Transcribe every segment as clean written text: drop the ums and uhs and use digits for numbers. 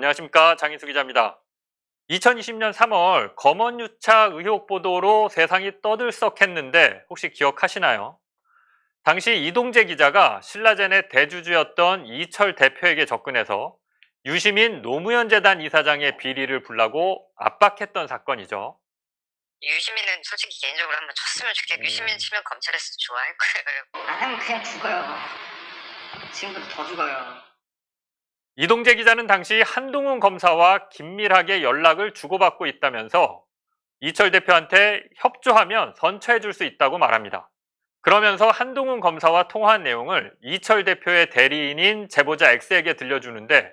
안녕하십니까. 장인수 기자입니다. 2020년 3월 검언유착 의혹 보도로 세상이 떠들썩했는데 혹시 기억하시나요? 당시 이동재 기자가 신라젠의 대주주였던 이철 대표에게 접근해서 유시민 노무현 재단 이사장의 비리를 불라고 압박했던 사건이죠. 유시민은 솔직히 개인적으로 한번 쳤으면 좋겠고 유시민 치면 검찰에서 좋아할 거예요. 하면 그냥 죽어요. 지금부터 더 죽어요. 이동재 기자는 당시 한동훈 검사와 긴밀하게 연락을 주고받고 있다면서 이철 대표한테 협조하면 선처해 줄 수 있다고 말합니다. 그러면서 한동훈 검사와 통화한 내용을 이철 대표의 대리인인 제보자 X에게 들려주는데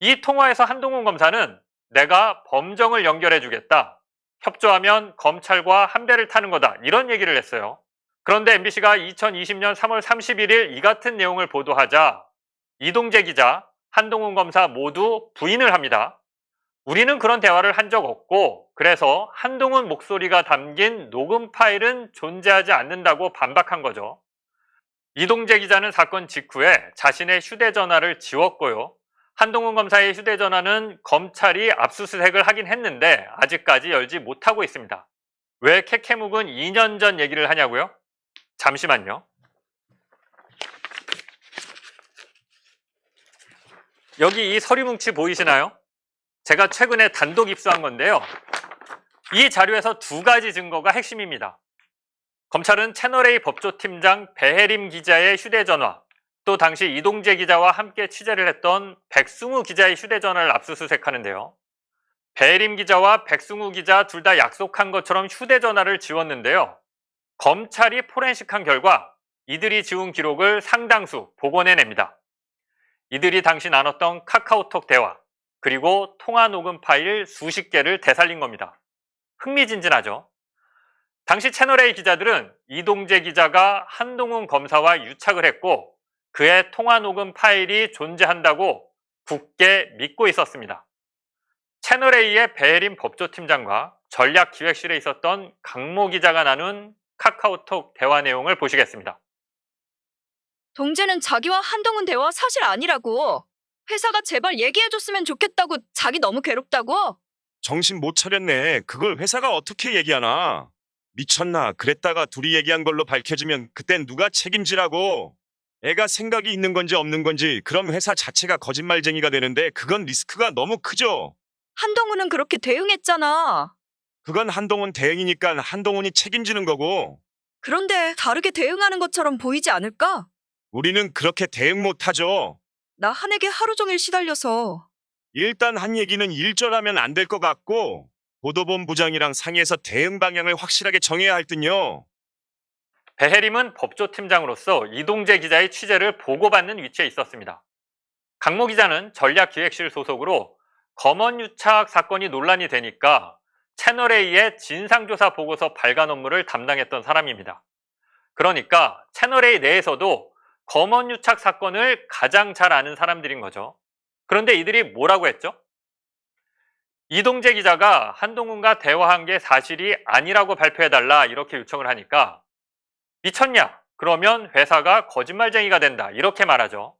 이 통화에서 한동훈 검사는 내가 범정을 연결해 주겠다. 협조하면 검찰과 한 배를 타는 거다. 이런 얘기를 했어요. 그런데 MBC가 2020년 3월 31일 이 같은 내용을 보도하자 이동재 기자, 한동훈 검사 모두 부인을 합니다. 우리는 그런 대화를 한 적 없고 그래서 한동훈 목소리가 담긴 녹음 파일은 존재하지 않는다고 반박한 거죠. 이동재 기자는 사건 직후에 자신의 휴대전화를 지웠고요. 한동훈 검사의 휴대전화는 검찰이 압수수색을 하긴 했는데 아직까지 열지 못하고 있습니다. 왜 캐캐묵은 2년 전 얘기를 하냐고요? 잠시만요. 여기 이 서류 뭉치 보이시나요? 제가 최근에 단독 입수한 건데요. 이 자료에서 두 가지 증거가 핵심입니다. 검찰은 채널A 법조팀장 배혜림 기자의 휴대전화, 또 당시 이동재 기자와 함께 취재를 했던 백승우 기자의 휴대전화를 압수수색하는데요. 배혜림 기자와 백승우 기자 둘 다 약속한 것처럼 휴대전화를 지웠는데요. 검찰이 포렌식한 결과 이들이 지운 기록을 상당수 복원해냅니다. 이들이 당시 나눴던 카카오톡 대화, 그리고 통화 녹음 파일 수십 개를 되살린 겁니다. 흥미진진하죠? 당시 채널A 기자들은 이동재 기자가 한동훈 검사와 유착을 했고 그의 통화 녹음 파일이 존재한다고 굳게 믿고 있었습니다. 채널A의 배혜림 법조팀장과 전략기획실에 있었던 강모 기자가 나눈 카카오톡 대화 내용을 보시겠습니다. 동재는 자기와 한동훈 대화 사실 아니라고. 회사가 제발 얘기해줬으면 좋겠다고 자기 너무 괴롭다고. 정신 못 차렸네. 그걸 회사가 어떻게 얘기하나? 미쳤나? 그랬다가 둘이 얘기한 걸로 밝혀지면 그땐 누가 책임지라고? 애가 생각이 있는 건지 없는 건지 그럼 회사 자체가 거짓말쟁이가 되는데 그건 리스크가 너무 크죠? 한동훈은 그렇게 대응했잖아. 그건 한동훈 대응이니까 한동훈이 책임지는 거고 그런데 다르게 대응하는 것처럼 보이지 않을까? 우리는 그렇게 대응 못하죠. 나 한에게 하루 종일 시달려서. 일단 한 얘기는 일절하면 안 될 것 같고 보도본부장이랑 상의해서 대응 방향을 확실하게 정해야 할 듯요. 배혜림은 법조팀장으로서 이동재 기자의 취재를 보고받는 위치에 있었습니다. 강모 기자는 전략기획실 소속으로 검언유착 사건이 논란이 되니까 채널A의 진상조사 보고서 발간 업무를 담당했던 사람입니다. 그러니까 채널A 내에서도 검언유착 사건을 가장 잘 아는 사람들인 거죠. 그런데 이들이 뭐라고 했죠? 이동재 기자가 한동훈과 대화한 게 사실이 아니라고 발표해달라 이렇게 요청을 하니까 미쳤냐? 그러면 회사가 거짓말쟁이가 된다 이렇게 말하죠.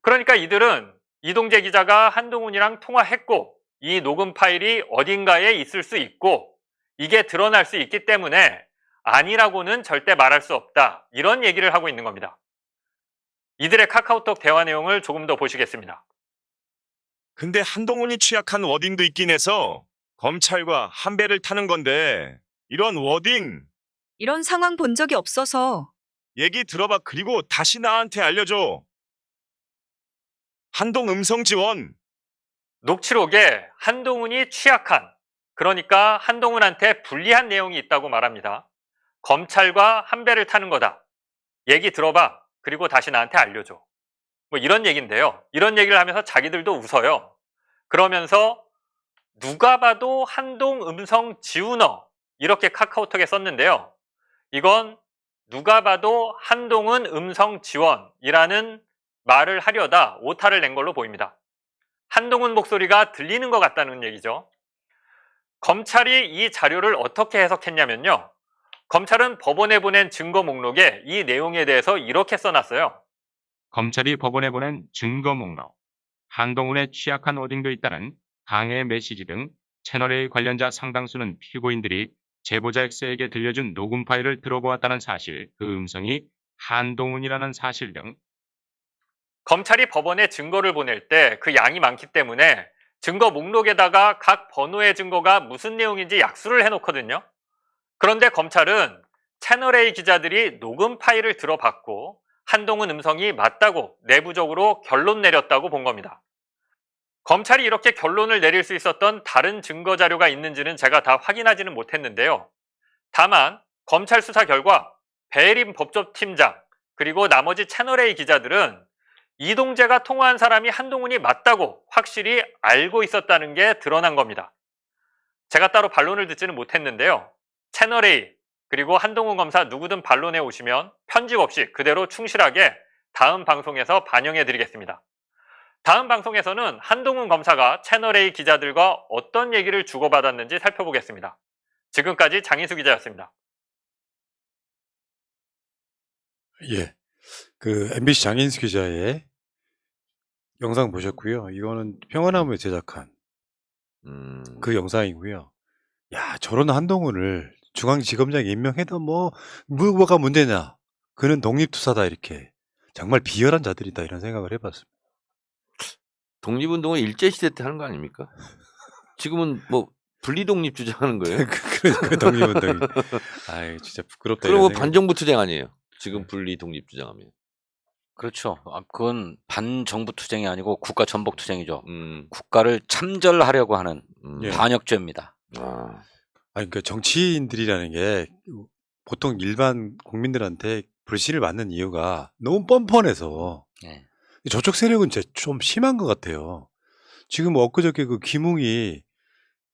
그러니까 이들은 이동재 기자가 한동훈이랑 통화했고 이 녹음 파일이 어딘가에 있을 수 있고 이게 드러날 수 있기 때문에 아니라고는 절대 말할 수 없다 이런 얘기를 하고 있는 겁니다. 이들의 카카오톡 대화 내용을 조금 더 보시겠습니다. 근데 한동훈이 취약한 워딩도 있긴 해서 검찰과 한 배를 타는 건데 이런 워딩 이런 상황 본 적이 없어서. 얘기 들어봐. 그리고 다시 나한테 알려줘. 한동 음성 지원. 녹취록에 한동훈이 취약한, 그러니까 한동훈한테 불리한 내용이 있다고 말합니다. 검찰과 한 배를 타는 거다. 얘기 들어봐. 그리고 다시 나한테 알려줘. 뭐 이런 얘기인데요. 이런 얘기를 하면서 자기들도 웃어요. 그러면서 누가 봐도 한동 음성 지우너 이렇게 카카오톡에 썼는데요. 이건 누가 봐도 한동훈 음성 지원이라는 말을 하려다 오타를 낸 걸로 보입니다. 한동훈 목소리가 들리는 것 같다는 얘기죠. 검찰이 이 자료를 어떻게 해석했냐면요. 검찰은 법원에 보낸 증거 목록에 이 내용에 대해서 이렇게 써놨어요. 검찰이 법원에 보낸 증거 목록. 한동훈의 취약한 워딩도 있다는 강해 메시지 등 채널A 관련자 상당수는 피고인들이 제보자 X에게 들려준 녹음 파일을 들어보았다는 사실, 그 음성이 한동훈이라는 사실 등 검찰이 법원에 증거를 보낼 때 그 양이 많기 때문에 증거 목록에다가 각 번호의 증거가 무슨 내용인지 약수를 해놓거든요. 그런데 검찰은 채널A 기자들이 녹음 파일을 들어봤고 한동훈 음성이 맞다고 내부적으로 결론 내렸다고 본 겁니다. 검찰이 이렇게 결론을 내릴 수 있었던 다른 증거 자료가 있는지는 제가 다 확인하지는 못했는데요. 다만 검찰 수사 결과 배혜림 법조팀장 그리고 나머지 채널A 기자들은 이동재가 통화한 사람이 한동훈이 맞다고 확실히 알고 있었다는 게 드러난 겁니다. 제가 따로 반론을 듣지는 못했는데요. 채널A 그리고 한동훈 검사 누구든 반론해 오시면 편집 없이 그대로 충실하게 다음 방송에서 반영해 드리겠습니다. 다음 방송에서는 한동훈 검사가 채널A 기자들과 어떤 얘기를 주고받았는지 살펴보겠습니다. 지금까지 장인수 기자였습니다. 예. 그 MBC 장인수 기자의 영상 보셨고요. 이거는 평화나무에 제작한 그 영상이고요. 야, 저런 한동훈을 중앙지검장에 임명해도 뭐가 문제냐. 그는 독립투사다 이렇게. 정말 비열한 자들이다 이런 생각을 해봤습니다. 독립운동은 일제시대 때 하는 거 아닙니까? 지금은 뭐 분리독립 주장하는 거예요? 그 독립운동이. 아이, 진짜 부끄럽다. 그럼 이런 뭐 생각이. 반정부 투쟁 아니에요? 지금 분리독립 주장하면. 그렇죠. 그건 반정부 투쟁이 아니고 국가 전복 투쟁이죠. 국가를 참전하려고 하는 예. 반역죄입니다. 아, 아니, 그러니까 정치인들이라는 게 보통 일반 국민들한테 불신을 받는 이유가 너무 뻔뻔해서 예. 저쪽 세력은 진짜 좀 심한 것 같아요. 지금 엊그저께 그 김웅이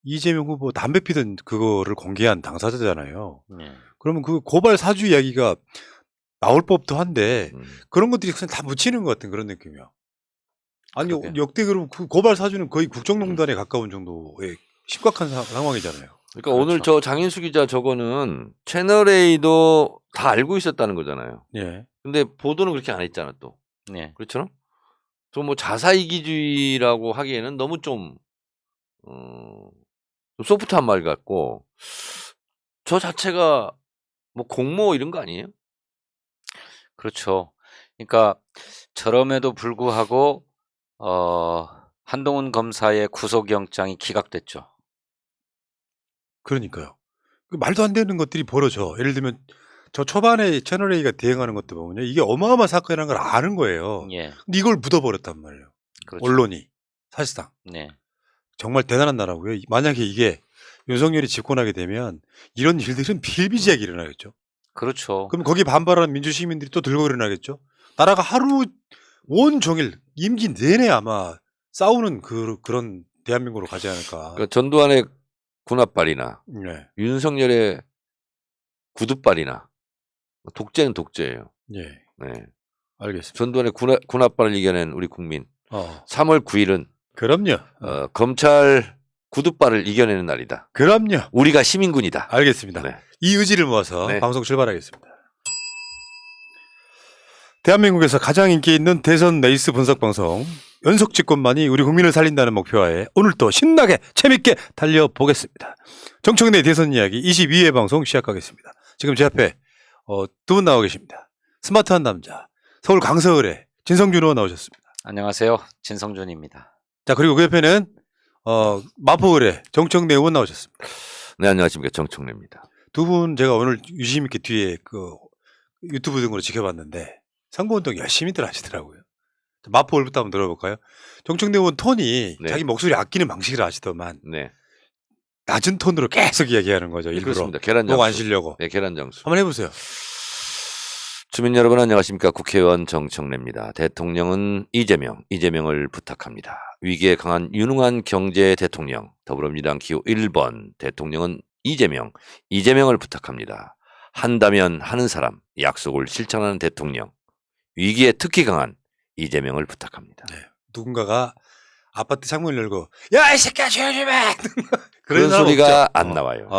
이재명 후보 담배 피던 그거를 공개한 당사자잖아요. 예. 그러면 그 고발 사주 이야기가 나올 법도 한데 음. 그런 것들이 그냥 다 묻히는 것 같은 그런 느낌이야. 아니 그러게요. 역대 그럼 그 고발 사주는 거의 국정농단에 가까운 정도의 심각한 상황이잖아요. 그러니까 오늘 저 장인수 기자 저거는 채널A도 다 알고 있었다는 거잖아요. 예. 근데 보도는 그렇게 안 했잖아 또. 예. 그렇죠? 좀 뭐 자사이기주의라고 하기에는 너무 좀 소프트한 말 같고 저 자체가 뭐 공모 이런 거 아니에요? 그렇죠. 그러니까 저럼에도 불구하고 한동훈 검사의 구속영장이 기각됐죠. 그러니까요. 그 말도 안 되는 것들이 벌어져. 예를 들면 저 초반에 채널A가 대응하는 것도 보면요. 이게 어마어마한 사건이라는 걸 아는 거예요. 예. 근데 이걸 묻어버렸단 말이에요. 그렇죠. 언론이. 사실상. 네. 정말 대단한 나라고요. 만약에 이게 윤석열이 집권하게 되면 이런 일들은 비일비재하게 일어나겠죠. 그렇죠. 그럼 거기에 반발하는 민주시민들이 또 들고 일어나겠죠. 나라가 하루 온종일 임기 내내 아마 싸우는 그런 대한민국으로 가지 않을까. 그러니까 전두환의 군합발이나 네. 윤석열의 구두발이나 독재는 독재예요. 예. 네. 알겠습니다. 전두환의 군합발을 이겨낸 우리 국민. 3월 9일은 그럼요. 검찰 구두발을 이겨내는 날이다. 그럼요. 우리가 시민군이다. 알겠습니다. 네. 이 의지를 모아서 네. 방송 출발하겠습니다. 대한민국에서 가장 인기 있는 대선 레이스 분석 방송 연속 집권만이 우리 국민을 살린다는 목표하에 오늘 또 신나게 재밌게 달려보겠습니다. 정청래 대선 이야기 22회 방송 시작하겠습니다. 지금 제 앞에 두 분 나와 계십니다. 스마트한 남자 서울 강서을의 진성준 의원 나오셨습니다. 안녕하세요. 진성준입니다. 자, 그리고 그 옆에는 마포을의 정청래 의원 나오셨습니다. 네, 안녕하십니까. 정청래입니다. 두 분 제가 오늘 유심 있게 뒤에 그 유튜브 등으로 지켜봤는데 선거운동 열심히들 하시더라고요. 마포을부터 한번 들어볼까요? 정청래 의원 톤이 네. 자기 목소리 아끼는 방식을 아시더만 네. 낮은 톤으로 계속 이야기하는 거죠. 일부러 그렇습니다. 계란 목 안 장수. 쉬려고. 네, 계란 장수. 한번 해보세요. 주민 여러분 안녕하십니까. 국회의원 정청래입니다. 대통령은 이재명을 부탁합니다. 위기에 강한 유능한 경제 대통령, 더불어민주당 기호 1번 대통령은 이재명을 부탁합니다. 한다면 하는 사람, 약속을 실천하는 대통령, 위기에 특히 강한 이재명을 부탁합니다. 네. 누군가가 아파트 창문을 열고 야, 이 새끼야 조용히 좀 해! 그런 사람 소리가 없죠? 안 나와요.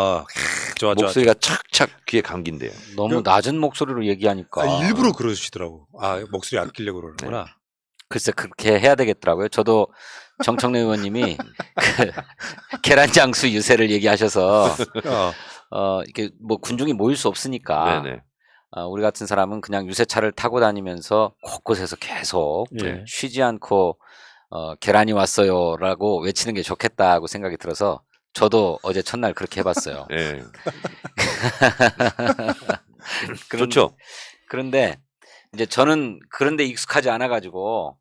좋아. 목소리가 착착 귀에 감긴대요. 너무 낮은 목소리로 얘기하니까. 일부러 그러시더라고. 목소리 아끼려고 그러는구나. 글쎄 그렇게 해야 되겠더라고요. 저도 정청래 의원님이 그 계란장수 유세를 얘기하셔서 이게 뭐 군중이 모일 수 없으니까 네네. 우리 같은 사람은 그냥 유세차를 타고 다니면서 곳곳에서 계속 예. 쉬지 않고 계란이 왔어요라고 외치는 게 좋겠다고 생각이 들어서 저도 어제 첫날 그렇게 해봤어요. 예. 그런- 좋죠. 그런데 이제 저는 그런데 익숙하지 않아가지고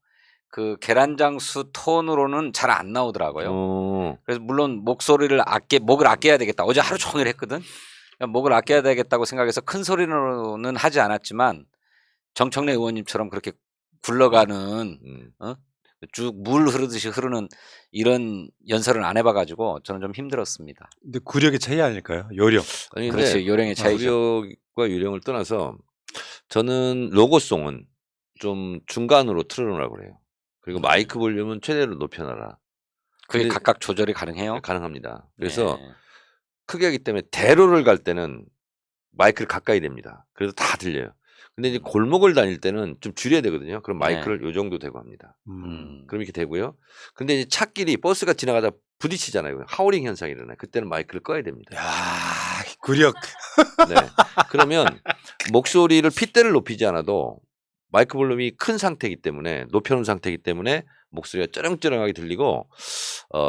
그 계란장수 톤으로는 잘 안 나오더라고요. 그래서 물론 목을 아껴야 되겠다. 어제 하루 종일 했거든. 그러니까 목을 아껴야 되겠다고 생각해서 큰 소리로는 하지 않았지만 정청래 의원님처럼 그렇게 굴러가는 쭉 물 흐르듯이 흐르는 이런 연설은 안 해봐가지고 저는 좀 힘들었습니다. 근데 구력의 차이 아닐까요? 요령. 아니, 그렇지, 근데 요령의 차이죠. 구력과 유령을 떠나서 저는 로고송은 좀 중간으로 틀어놓으라고 그래요. 그리고 마이크 볼륨은 최대로 높여놔라. 그게 근데- 각각 조절이 가능해요? 가능합니다. 그래서 네. 크게 하기 때문에 대로를 갈 때는 마이크를 가까이 댑니다. 그래서 다 들려요. 근데 이제 골목을 다닐 때는 좀 줄여야 되거든요. 그럼 마이크를 요 정도 대고 합니다. 그럼 이렇게 되고요. 근데 이제 찻길이 버스가 지나가다 부딪히잖아요. 하우링 현상이 일어나요. 그때는 마이크를 꺼야 됩니다. 야, 구력. 네. 그러면 목소리를 핏대를 높이지 않아도 마이크 볼륨이 큰 상태이기 때문에 높여놓은 상태이기 때문에 목소리가 쩌렁쩌렁하게 들리고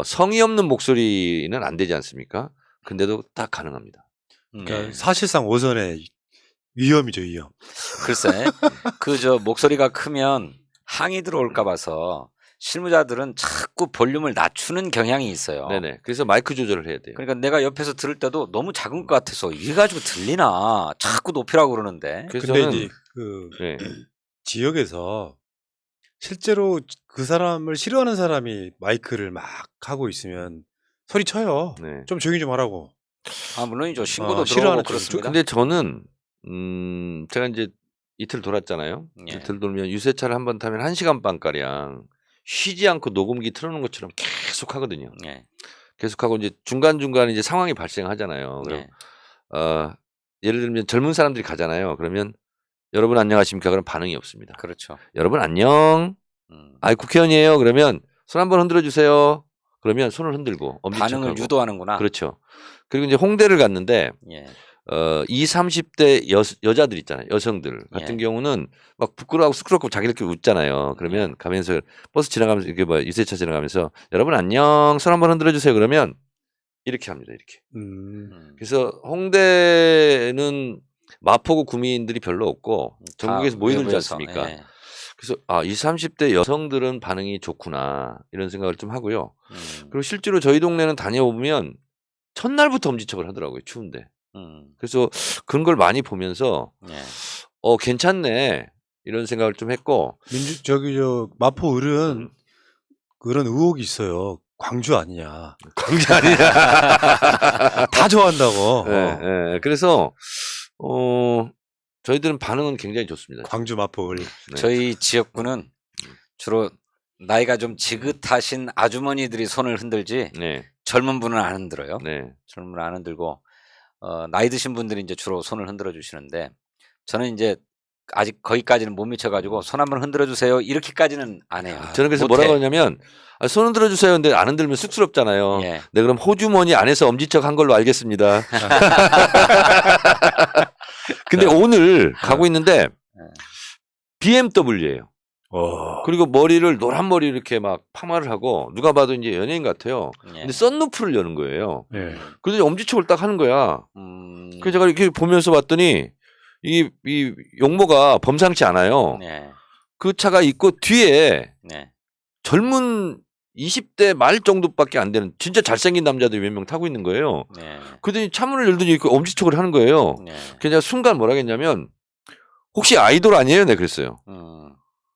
성의 없는 목소리는 안 되지 않습니까? 근데도 딱 가능합니다. 그러니까 사실상 오선의 위험이죠, 위험. 글쎄, 목소리가 크면 항이 들어올까 봐서 실무자들은 자꾸 볼륨을 낮추는 경향이 있어요. 네네. 그래서 마이크 조절을 해야 돼요. 그러니까 내가 옆에서 들을 때도 너무 작은 것 같아서 이래 가지고 들리나 자꾸 높이라고 그러는데. 그래서 근데 저는 이제 그 네. 지역에서 실제로 그 사람을 싫어하는 사람이 마이크를 막 하고 있으면 소리 쳐요. 네. 좀 조용히 좀 하라고. 물론이죠. 신고도 싫어하는 들어오고 쪽은 그렇습니다. 근데 저는 제가 이제 이틀 돌았잖아요. 예. 이틀 돌면 유세차를 한번 타면 1시간 반가량 쉬지 않고 녹음기 틀어놓은 것처럼 계속 하거든요. 예. 계속 하고 이제 중간중간에 이제 상황이 발생하잖아요. 그럼 예. 예를 들면 젊은 사람들이 가잖아요. 그러면 여러분 안녕하십니까? 그럼 반응이 없습니다. 그렇죠. 여러분 안녕. 국회의원이에요. 그러면 손 한번 흔들어 주세요. 그러면 손을 흔들고 엄지척하고. 반응을 유도하는구나. 그렇죠. 그리고 이제 홍대를 갔는데 예. 20, 30대 여자들 있잖아요. 여성들 같은 예. 경우는 막 부끄러워하고 쑥스럽고 자기들끼리 웃잖아요. 그러면 가면서 버스 지나가면서 이게 뭐 유세차 지나가면서 여러분 안녕 손 한번 흔들어 주세요. 그러면 이렇게 합니다. 이렇게. 그래서 홍대는 마포구 구민들이 별로 없고 전국에서 모이들지 외부에서, 않습니까? 예. 그래서 20, 30대 여성들은 반응이 좋구나 이런 생각을 좀 하고요. 그리고 실제로 저희 동네는 다녀보면 첫날부터 엄지척을 하더라고요. 추운데. 그래서 그런 걸 많이 보면서 예. 괜찮네 이런 생각을 좀 했고 마포 을은 그런 의혹이 있어요. 광주 아니냐. 광주 아니냐. 다 좋아한다고. 네, 네. 그래서 저희들은 반응은 굉장히 좋습니다. 광주 마포 을. 네. 저희 지역구는 주로 나이가 좀 지긋하신 아주머니들이 손을 흔들지 네. 젊은 분은 안 흔들어요. 네. 젊은 분은 안 흔들고 나이 드신 분들이 이제 주로 손을 흔들어 주시는데 저는 이제 아직 거기까지는 못 미쳐가지고 손 한번 흔들어 주세요 이렇게까지는 안 해요. 저는 그래서 못해. 뭐라고 하냐면 손 흔들어 주세요. 근데 안 흔들면 쑥스럽잖아요. 예. 네, 그럼 호주머니 안에서 엄지척 한 걸로 알겠습니다. 근데 오늘 가고 있는데 BMW예요. 그리고 머리를 노란 머리 이렇게 막 파마를 하고 누가 봐도 이제 연예인 같아요. 예. 근데 썬루프를 여는 거예요. 네. 그래서 엄지척을 딱 하는 거야. 그래서 제가 이렇게 보면서 봤더니 이 용모가 범상치 않아요. 네. 그 차가 있고 뒤에 네. 젊은 20대 말 정도밖에 안 되는 진짜 잘생긴 남자들이 몇 명 타고 있는 거예요. 네. 그러더니 차문을 열더니 그 엄지척을 하는 거예요. 네. 그래서 순간 뭐라 했냐면 혹시 아이돌 아니에요? 네 그랬어요.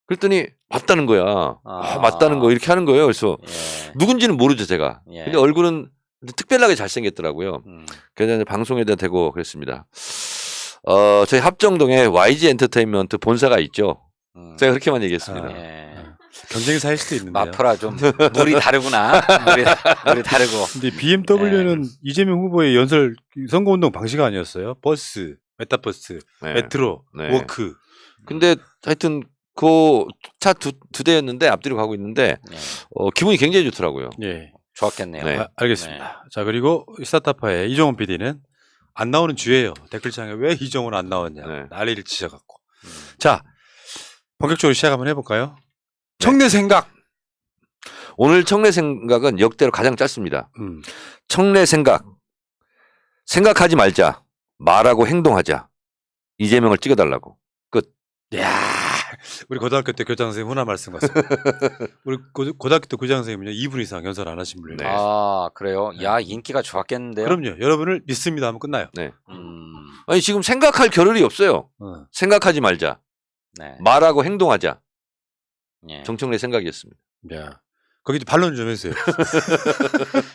그랬더니 맞다는 거야. 맞다는 거 이렇게 하는 거예요. 그래서 예. 누군지는 모르죠 제가. 예. 근데 얼굴은 특별하게 잘생겼더라고요. 그래서 이제 방송에다 대고 그랬습니다. 저희 합정동에 YG 엔터테인먼트 본사가 있죠. 제가 그렇게만 얘기했습니다. 예. 경쟁이 살 수도 있는데요. 마포라 좀 물이 다르구나. 물이 다르고. 근데 BMW는 이재명 후보의 연설 선거운동 방식 아니었어요? 버스, 메타버스, 네. 메트로, 네. 워크. 근데 하여튼 그 차 두 대였는데 앞뒤로 가고 있는데 네. 기분이 굉장히 좋더라고요. 예. 좋았겠네요. 네. 알겠습니다. 자, 그리고 스타타파의 이종훈 PD는 안 나오는 주예요. 댓글창에 왜 이종훈 안 나왔냐. 네. 난리를 치셔갖고. 자, 본격적으로 시작 한번 해볼까요? 청내 생각. 오늘 청내 생각은 역대로 가장 짧습니다. 음. 청내 생각. 생각하지 말자. 말하고 행동하자. 이재명을 찍어달라고. 끝. 야, 우리 고등학교 때 교장 선생님 훈화 말씀 같습니다. 우리 고등학교 때 교장 선생님은요 2분 이상 연설 안 하신 분이에요. 네. 아 그래요? 야 인기가 좋았겠는데요. 그럼요. 여러분을 믿습니다 하면 끝나요. 네. 음, 아니 지금 생각할 겨를이 없어요. 어. 생각하지 말자. 네. 말하고 행동하자. 예. 정청래 생각이었습니다. 야, 거기도 반론 좀 해주세요.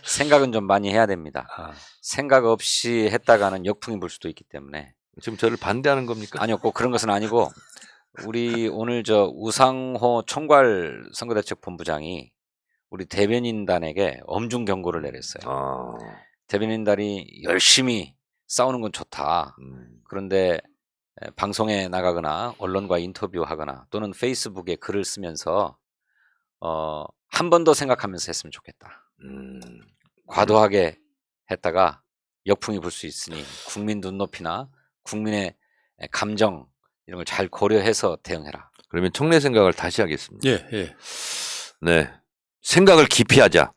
생각은 좀 많이 해야 됩니다. 아, 생각 없이 했다가는 역풍이 불 수도 있기 때문에 지금 저를 반대하는 겁니까? 아니요, 꼭 그런 것은 아니고 우리 오늘 저 우상호 총괄 선거대책본부장이 우리 대변인단에게 엄중 경고를 내렸어요. 아, 대변인단이 열심히 싸우는 건 좋다. 그런데 방송에 나가거나 언론과 인터뷰하거나 또는 페이스북에 글을 쓰면서 한 번 더 생각하면서 했으면 좋겠다. 과도하게 했다가 역풍이 불 수 있으니 국민 눈높이나 국민의 감정 이런 걸 잘 고려해서 대응해라. 그러면 청래 생각을 다시 하겠습니다. 예, 예. 네. 생각을 깊이 하자.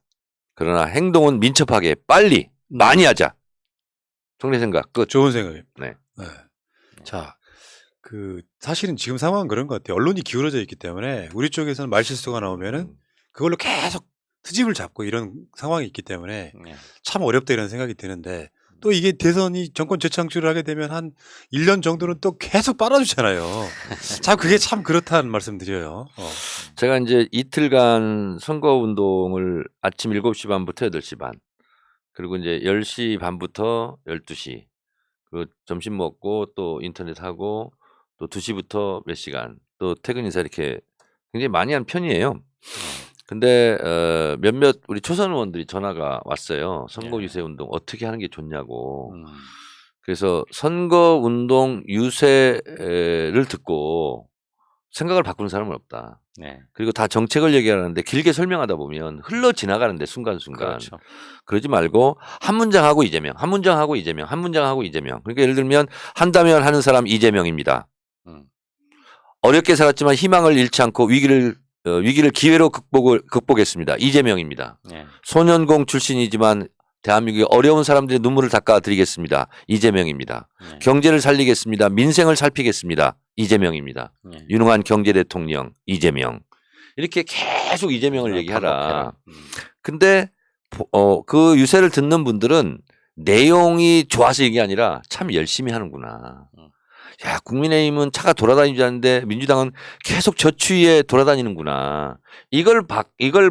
그러나 행동은 민첩하게 빨리 많이 하자. 청래 생각 끝. 좋은 생각이에요. 네. 자, 그 사실은 지금 상황은 그런 것 같아요. 언론이 기울어져 있기 때문에 우리 쪽에서는 말실수가 나오면은 그걸로 계속 트집을 잡고 이런 상황이 있기 때문에 네. 참 어렵다 이런 생각이 드는데 또 이게 대선이 정권 재창출을 하게 되면 한 1년 정도는 또 계속 빨아주잖아요. 참 그게 참 그렇다는 말씀 드려요. 제가 이제 이틀간 선거 운동을 아침 7시 반부터 8시 반, 그리고 이제 10시 반부터 12시, 그리고 점심 먹고 또 인터넷 하고 또 2시부터 몇 시간, 또 퇴근 인사 이렇게 굉장히 많이 한 편이에요. 근데 몇몇 우리 초선 의원들이 전화가 왔어요. 선거 유세 운동 어떻게 하는 게 좋냐고. 그래서 선거 운동 유세를 듣고 생각을 바꾸는 사람은 없다. 네. 그리고 다 정책을 얘기하는데 길게 설명하다 보면 흘러 지나가는데 순간순간. 그렇죠. 그러지 말고 한 문장 하고 이재명, 한 문장 하고 이재명, 한 문장 하고 이재명. 그러니까 예를 들면 한다면 하는 사람 이재명입니다. 어렵게 살았지만 희망을 잃지 않고 위기를 기회로 극복했습니다. 이재명입니다. 네. 소년공 출신이지만 대한민국의 어려운 사람들의 눈물을 닦아드리겠습니다. 이재명입니다. 네. 경제를 살리겠습니다. 민생을 살피겠습니다. 이재명입니다. 네. 유능한 경제 대통령 이재명. 이렇게 계속 이재명을 얘기하라. 반복해라. 근데 그 유세를 듣는 분들은 내용이 좋아서 얘기 아니라 참 열심히 하는구나. 야, 국민의힘은 차가 돌아다니지 않는데 민주당은 계속 저추위에 돌아다니는구나. 이걸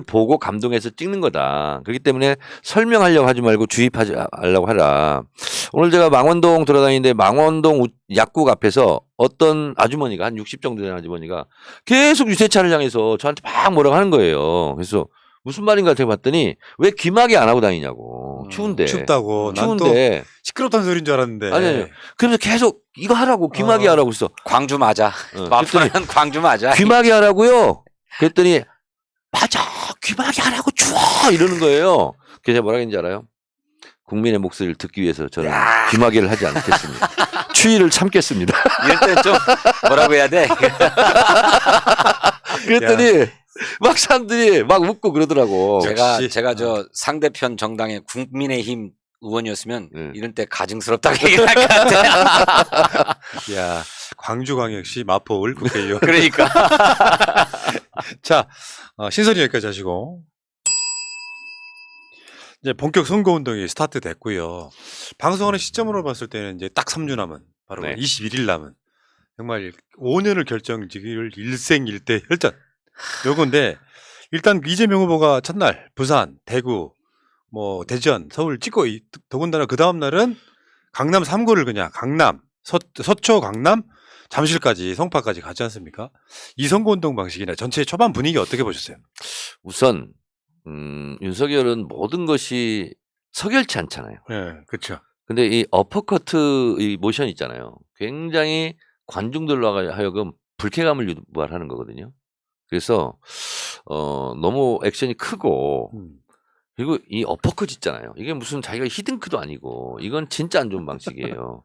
보고 감동해서 찍는 거다. 그렇기 때문에 설명하려고 하지 말고 주입하지 말라고 하라. 오늘 제가 망원동 돌아다니는데 망원동 약국 앞에서 어떤 아주머니가 한 60 정도 되는 아주머니가 계속 유세차를 향해서 저한테 막 뭐라고 하는 거예요. 그래서 무슨 말인가 제가 봤더니 왜 귀마개 안 하고 다니냐고. 추운데. 춥다고. 난 또 추운데. 시끄럽다는 소리인 줄 알았는데. 아니. 그래서 계속 이거 하라고 귀마개 하라고 했어. 광주 맞아. 마포는 광주 맞아. 귀마개 하라고요. 그랬더니 맞아. 귀마개 하라고 추워 이러는 거예요. 그래서 제가 뭐라 했는지 알아요? 국민의 목소리를 듣기 위해서 저는 귀마개를 하지 않겠습니다. 추위를 참겠습니다. 이럴 때는 좀 뭐라고 해야 돼? 그랬더니 막 사람들이 막 웃고 그러더라고. 제가 저 상대편 정당의 국민의힘 의원이었으면 네. 이런 때 가증스럽다고 얘기할 것 같아요. 야, 광주광역시 마포을 국회의원. 그러니까. 자, 신선이 여기까지 하시고. 이제 본격 선거운동이 스타트 됐고요. 방송하는 시점으로 봤을 때는 이제 딱 3주 남은, 바로 네. 21일 남은, 정말 5년을 결정지을 일생일대 혈전. 요건데, 일단 이재명 후보가 첫날, 부산, 대구, 뭐, 대전, 서울 찍고, 더군다나 그 다음날은 강남 3구를 그냥, 강남, 서초, 강남, 잠실까지, 성파까지 가지 않습니까? 이 선거운동 방식이나 전체 초반 분위기 어떻게 보셨어요? 우선 윤석열은 모든 것이 석열치 않잖아요. 네, 그렇죠. 근데 이 어퍼커트 이 모션 있잖아요. 굉장히 관중들로 하여금 불쾌감을 유발하는 거거든요. 그래서 너무 액션이 크고 그리고 이 어퍼컷 있잖아요. 이게 무슨 자기가 히든크도 아니고 이건 진짜 안 좋은 방식이에요.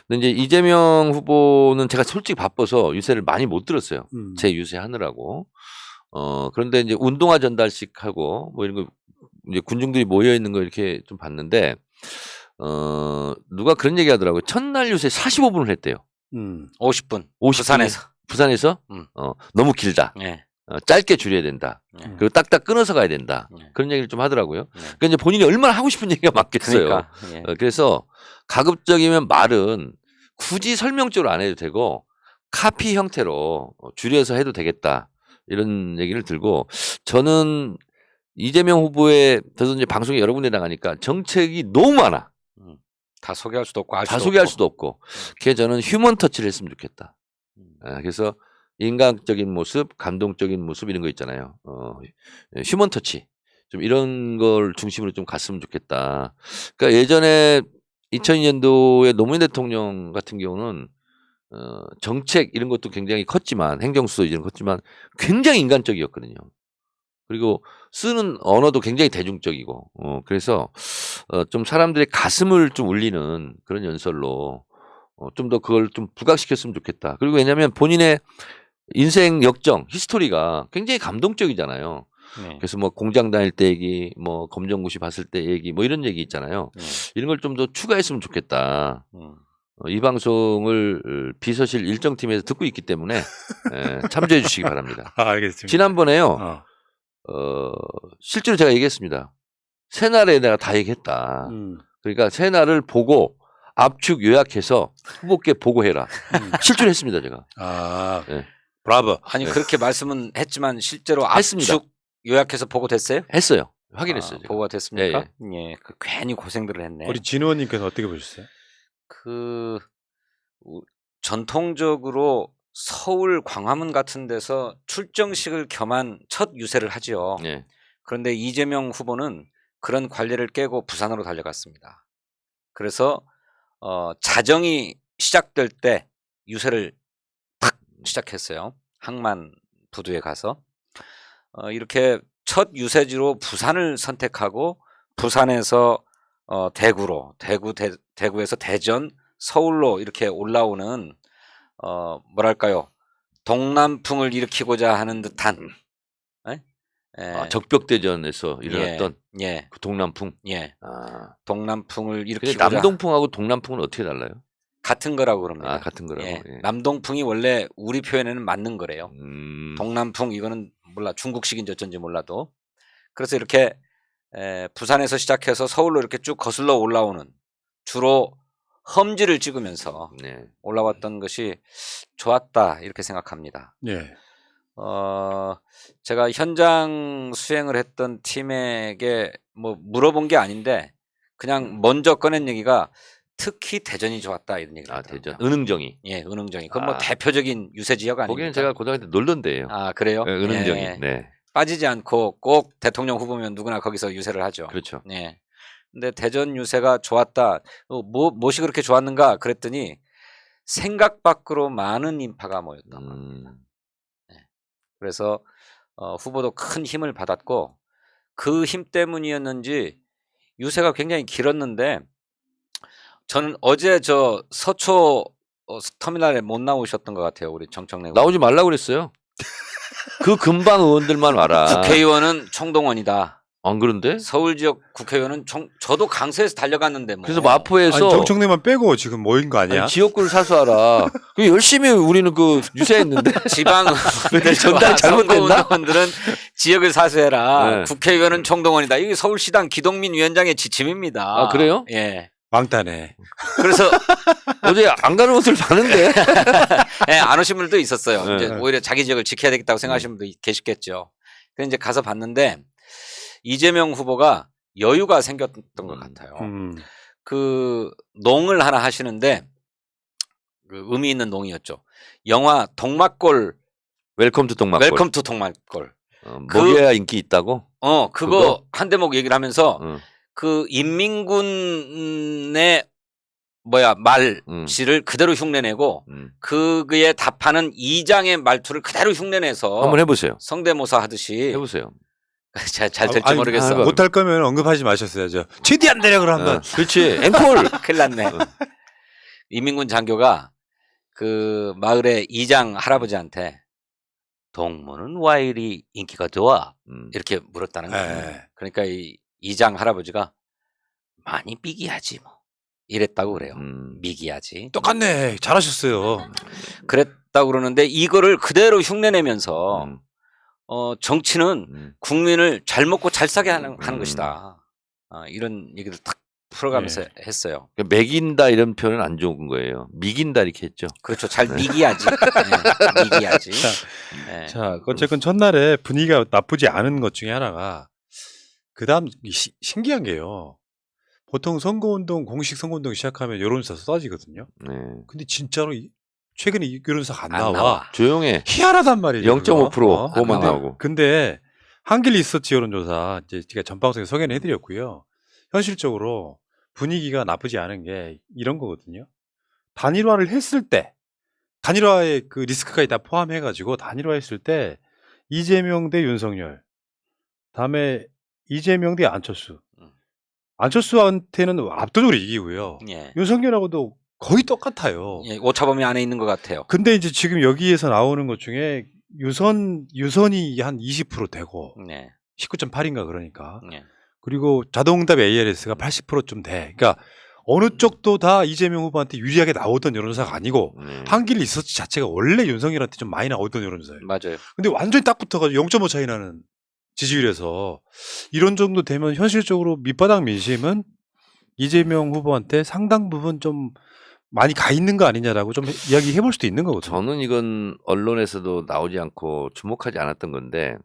근데 이제 이재명 후보는 제가 솔직히 바빠서 유세를 많이 못 들었어요. 제 유세 하느라고. 그런데 이제 운동화 전달식 하고 뭐 이런 거 이제 군중들이 모여 있는 거 이렇게 좀 봤는데 누가 그런 얘기 하더라고요. 첫날 유세 45분을 했대요. 50분. 50분 부산에서 너무 길다. 예. 짧게 줄여야 된다. 그리고 딱딱 끊어서 가야 된다. 그런 얘기를 좀 하더라고요. 그러니까 이제 본인이 얼마나 하고 싶은 얘기가 많겠어요. 그러니까, 예. 그래서 가급적이면 말은 굳이 설명적으로 안 해도 되고 카피 형태로 줄여서 해도 되겠다. 이런 얘기를 들고 저는 이재명 후보의 저도 이제 방송에 여러 군데 나가니까 정책이 너무 많아. 다 소개할 수도 없고 다 소개할 수도 없고. 그래서 저는 휴먼 터치를 했으면 좋겠다. 그래서 인간적인 모습, 감동적인 모습 이런 거 있잖아요. 휴먼 터치. 좀 이런 걸 중심으로 좀 갔으면 좋겠다. 그러니까 예전에 2002년도에 노무현 대통령 같은 경우는 정책 이런 것도 굉장히 컸지만 행정수도 이런 컸지만 굉장히 인간적이었거든요. 그리고 쓰는 언어도 굉장히 대중적이고 그래서 좀 사람들의 가슴을 좀 울리는 그런 연설로 좀 더 그걸 좀 부각시켰으면 좋겠다. 그리고 왜냐하면 본인의 인생 역정, 히스토리가 굉장히 감동적이잖아요. 네. 그래서 뭐 공장 다닐 때 얘기, 뭐 검정고시 봤을 때 얘기, 뭐 이런 얘기 있잖아요. 이런 걸 좀 더 추가했으면 좋겠다. 이 방송을 비서실 일정팀에서 듣고 있기 때문에 참조해 주시기 바랍니다. 알겠습니다. 지난번에요. 실제로 제가 얘기했습니다. 새날에 내가 다 얘기했다. 그러니까 새날을 보고 압축 요약해서 후보께 보고해라. 실제로 했습니다, 제가. 네. 브라보. 아니 그렇게 말씀은 했지만 실제로 했습니다. 압축 요약해서 보고됐어요? 했어요. 확인했어요. 제가. 보고가 됐습니까? 예. 그 괜히 고생들을 했네. 우리 진 의원님께서 어떻게 보셨어요? 전통적으로 서울 광화문 같은 데서 출정식을 겸한 첫 유세를 하지요. 네. 그런데 이재명 후보는 그런 관례를 깨고 부산으로 달려갔습니다. 그래서 자정이 시작될 때 유세를 탁 시작했어요. 항만 부두에 가서 이렇게 첫 유세지로 부산을 선택하고 부산에서 대구로 대구에서 대전 서울로 이렇게 올라오는 뭐랄까요 동남풍을 일으키고자 하는 듯한 적벽대전에서 일어났던 예. 그 동남풍. 예. 아. 동남풍을 근데 일으키고자 남동풍하고 동남풍은 어떻게 달라요? 같은 거라고 그럽니다. 같은 거라고. 예. 예. 남동풍이 원래 우리 표현에는 맞는 거래요. 동남풍 이거는 몰라 중국식인지 어쩐지 몰라도 그래서 이렇게 부산에서 시작해서 서울로 이렇게 쭉 거슬러 올라오는 주로 험지를 찍으면서 올라왔던 것이 좋았다 이렇게 생각합니다. 네. 제가 현장 수행을 했던 팀에게 뭐 물어본 게 아닌데 그냥 먼저 꺼낸 얘기가 특히 대전이 좋았다 이런 얘기를 하더라고요. 대전. 은흥정이. 예, 은흥정이. 그건 뭐 대표적인 유세 지역 아닙니까? 거기는 제가 고등학교 때 놀던 데예요. 아, 그래요? 네, 은흥정이. 예. 네. 빠지지 않고 꼭 대통령 후보면 누구나 거기서 유세를 하죠. 그렇죠. 네. 근데 대전 유세가 좋았다. 무엇이 그렇게 좋았는가 그랬더니 생각 밖으로 많은 인파가 모였다. 네. 그래서 후보도 큰 힘을 받았고 그 힘 때문이었는지 유세가 굉장히 길었는데 저는 어제 저 서초 터미널에 못 나오셨던 것 같아요. 우리 정청래 나오지 말라고 그랬어요. 그 근방 의원들만 와라. 국회의원은 총동원이다. 안 그런데? 서울 지역 국회의원은 저도 강서에서 달려갔는데 뭐. 그래서 마포에서 아니, 정청래만 빼고 지금 모인 거 아니야? 지역구를 사수하라. 그 열심히 우리는 그 유세했는데 지방 전달 잘못됐나? 운동원들은 지역을 사수해라. 네. 국회의원은 총동원이다. 이게 서울시당 기동민 위원장의 지침입니다. 아, 그래요? 예. 왕따네. 그래서 어제 안 가는 옷을 봤는데. 예, 안 오신 분들도 있었어요. 네. 이제 오히려 자기 지역을 지켜야 되겠다고 생각하시는 분도 계시겠죠. 그래서 이제 가서 봤는데 이재명 후보가 여유가 생겼던 것 같아요. 그 농을 하나 하시는데 그 의미 있는 농이었죠. 영화 동막골 웰컴 투 동막골. 웰컴 투 동막골. 먹여야 인기 있다고? 그거 한 대목 얘기를 하면서 어. 그 인민군의 말씨를 그대로 흉내내고 그에 답하는 이장의 말투를 그대로 흉내내서 한번 해보세요. 성대모사 하듯이 해보세요. 잘 될지 모르겠어. 못할 거면 언급하지 마셨어야죠. 최대한 대략으로 한번. 그렇지. 앵콜. 큰일 났네. 이민군 장교가 그 마을의 이장 할아버지한테 동무는 왜 이리 인기가 좋아? 이렇게 물었다는 거예요. 네. 그러니까 이 이장 할아버지가 많이 미기하지 뭐 이랬다고 그래요. 미기하지. 똑같네. 잘하셨어요. 그랬다고 그러는데 이거를 그대로 흉내내면서 정치는 국민을 잘 먹고 잘 사게 하는 것이다. 이런 얘기를 탁 풀어가면서 했어요. 매긴다 이런 표현은 안 좋은 거예요. 미긴다 이렇게 했죠. 그렇죠. 잘 미기하지. 네, 미기하지. 네. 자, 어쨌건 첫날에 분위기가 나쁘지 않은 것 중에 하나가 그다음 신기한 게요. 보통 선거운동 공식 선거운동 시작하면 여론조사 쏟아지거든요. 네. 근데 진짜로 최근에 여론조사가 안 안 나와. 조용해. 희한하단 말이죠. 0.5% 그거. 그거만 근데- 나오고. 근데 한길 리서치 여론조사 이제 제가 전방송에 소개는 해드렸고요. 현실적으로 분위기가 나쁘지 않은 게 이런 거거든요. 단일화를 했을 때 단일화의 그 리스크까지 다 포함해가지고 단일화했을 때 이재명 대 윤석열, 다음에 이재명 대 안철수. 안철수한테는 압도적으로 이기고요. 예. 윤석열하고도 거의 똑같아요. 예, 오차범위 안에 있는 것 같아요. 근데 이제 지금 여기에서 나오는 것 중에 유선이 한 20% 되고 네. 19.8인가 그러니까. 네. 그리고 자동응답 ARS가 80%좀 돼. 그러니까 어느 쪽도 다 이재명 후보한테 유리하게 나오던 여론조사가 아니고 한길 리서치 자체가 원래 윤석열한테 좀 많이 나오던 여론조사예요. 맞아요. 근데 완전히 딱 붙어가지고 0.5 차이 나는 지지율에서 이런 정도 되면 현실적으로 밑바닥 민심은 이재명 후보한테 상당 부분 좀 많이 가 있는 거 아니냐라고 좀 이야기해 볼 수도 있는 거거든요. 저는 이건 언론에서도 나오지 않고 주목하지 않았던 건데